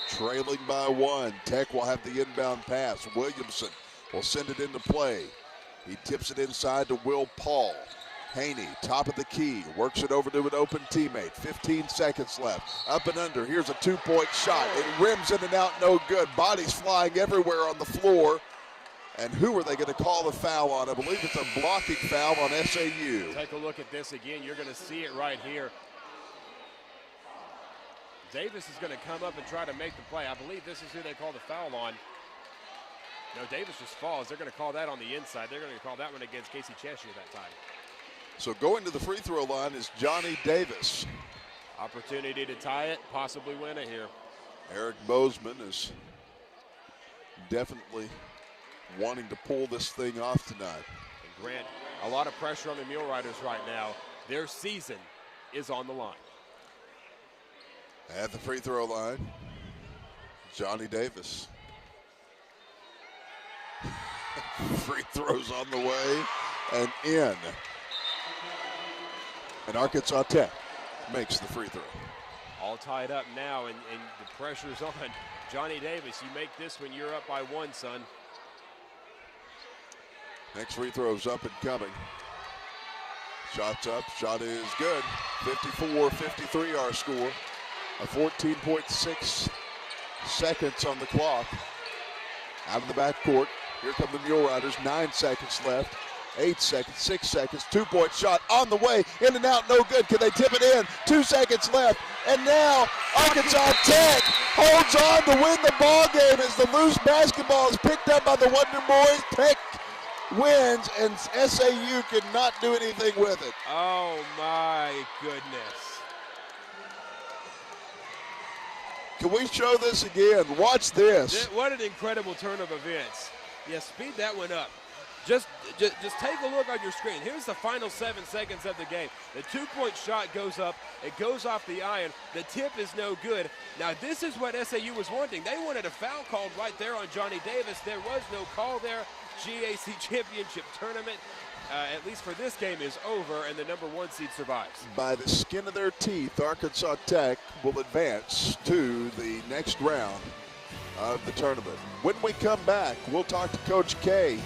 Trailing by 1. Tech will have the inbound pass. Williamson will send it into play. He tips it inside to Will Paul. Haney, top of the key, works it over to an open teammate. 15 seconds left. Up and under. Here's a 2-point shot. It rims in and out, no good. Bodies flying everywhere on the floor. And who are they going to call the foul on? I believe it's a blocking foul on SAU. Take a look at this again. You're going to see it right here. Davis is going to come up and try to make the play. I believe this is who they call the foul on. No, Davis just falls. They're going to call that on the inside. They're going to call that one against Casey Cheshire that time. So going to the free throw line is Johnny Davis. Opportunity to tie it, possibly win it here. Eric Bozeman is definitely wanting to pull this thing off tonight. And Grant, a lot of pressure on the Mule Riders right now. Their season is on the line. At the free throw line, Johnny Davis. Free throws on the way and in. And Arkansas Tech makes the free throw. All tied up now, and the pressure's on. Johnny Davis, you make this when you're up by 1, son. Next free throw's up and coming. Shot's up, shot is good. 54-53 our score. A 14.6 seconds on the clock. Out of the backcourt. Here come the Mule Riders. 9 seconds left. 8 seconds, 6 seconds. 2-point shot on the way. In and out, no good. Can they tip it in? 2 seconds left. And now Arkansas Tech holds on to win the ball game as the loose basketball is picked up by the Wonder Boys. Tech wins, and SAU cannot do anything with it. Oh, my goodness. Can we show this again? Watch this. What an incredible turn of events. Yeah, speed that one up. Just take a look on your screen. Here's the final 7 seconds of the game. The 2-point shot goes up. It goes off the iron. The tip is no good. Now, this is what SAU was wanting. They wanted a foul called right there on Johnny Davis. There was no call there. GAC Championship tournament, at least for this game, is over, and the #1 seed survives. By the skin of their teeth, Arkansas Tech will advance to the next round of the tournament. When we come back, we'll talk to Coach K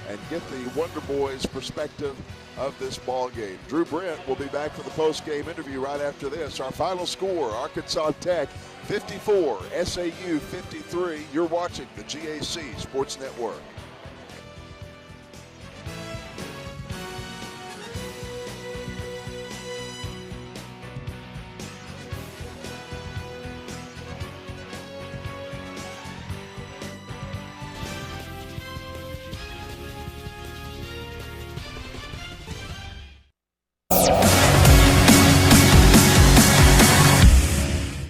and get the Wonder Boys' perspective of this ball game. Drew Brent will be back for the post-game interview right after this. Our final score, Arkansas Tech 54, SAU 53. You're watching the GAC Sports Network.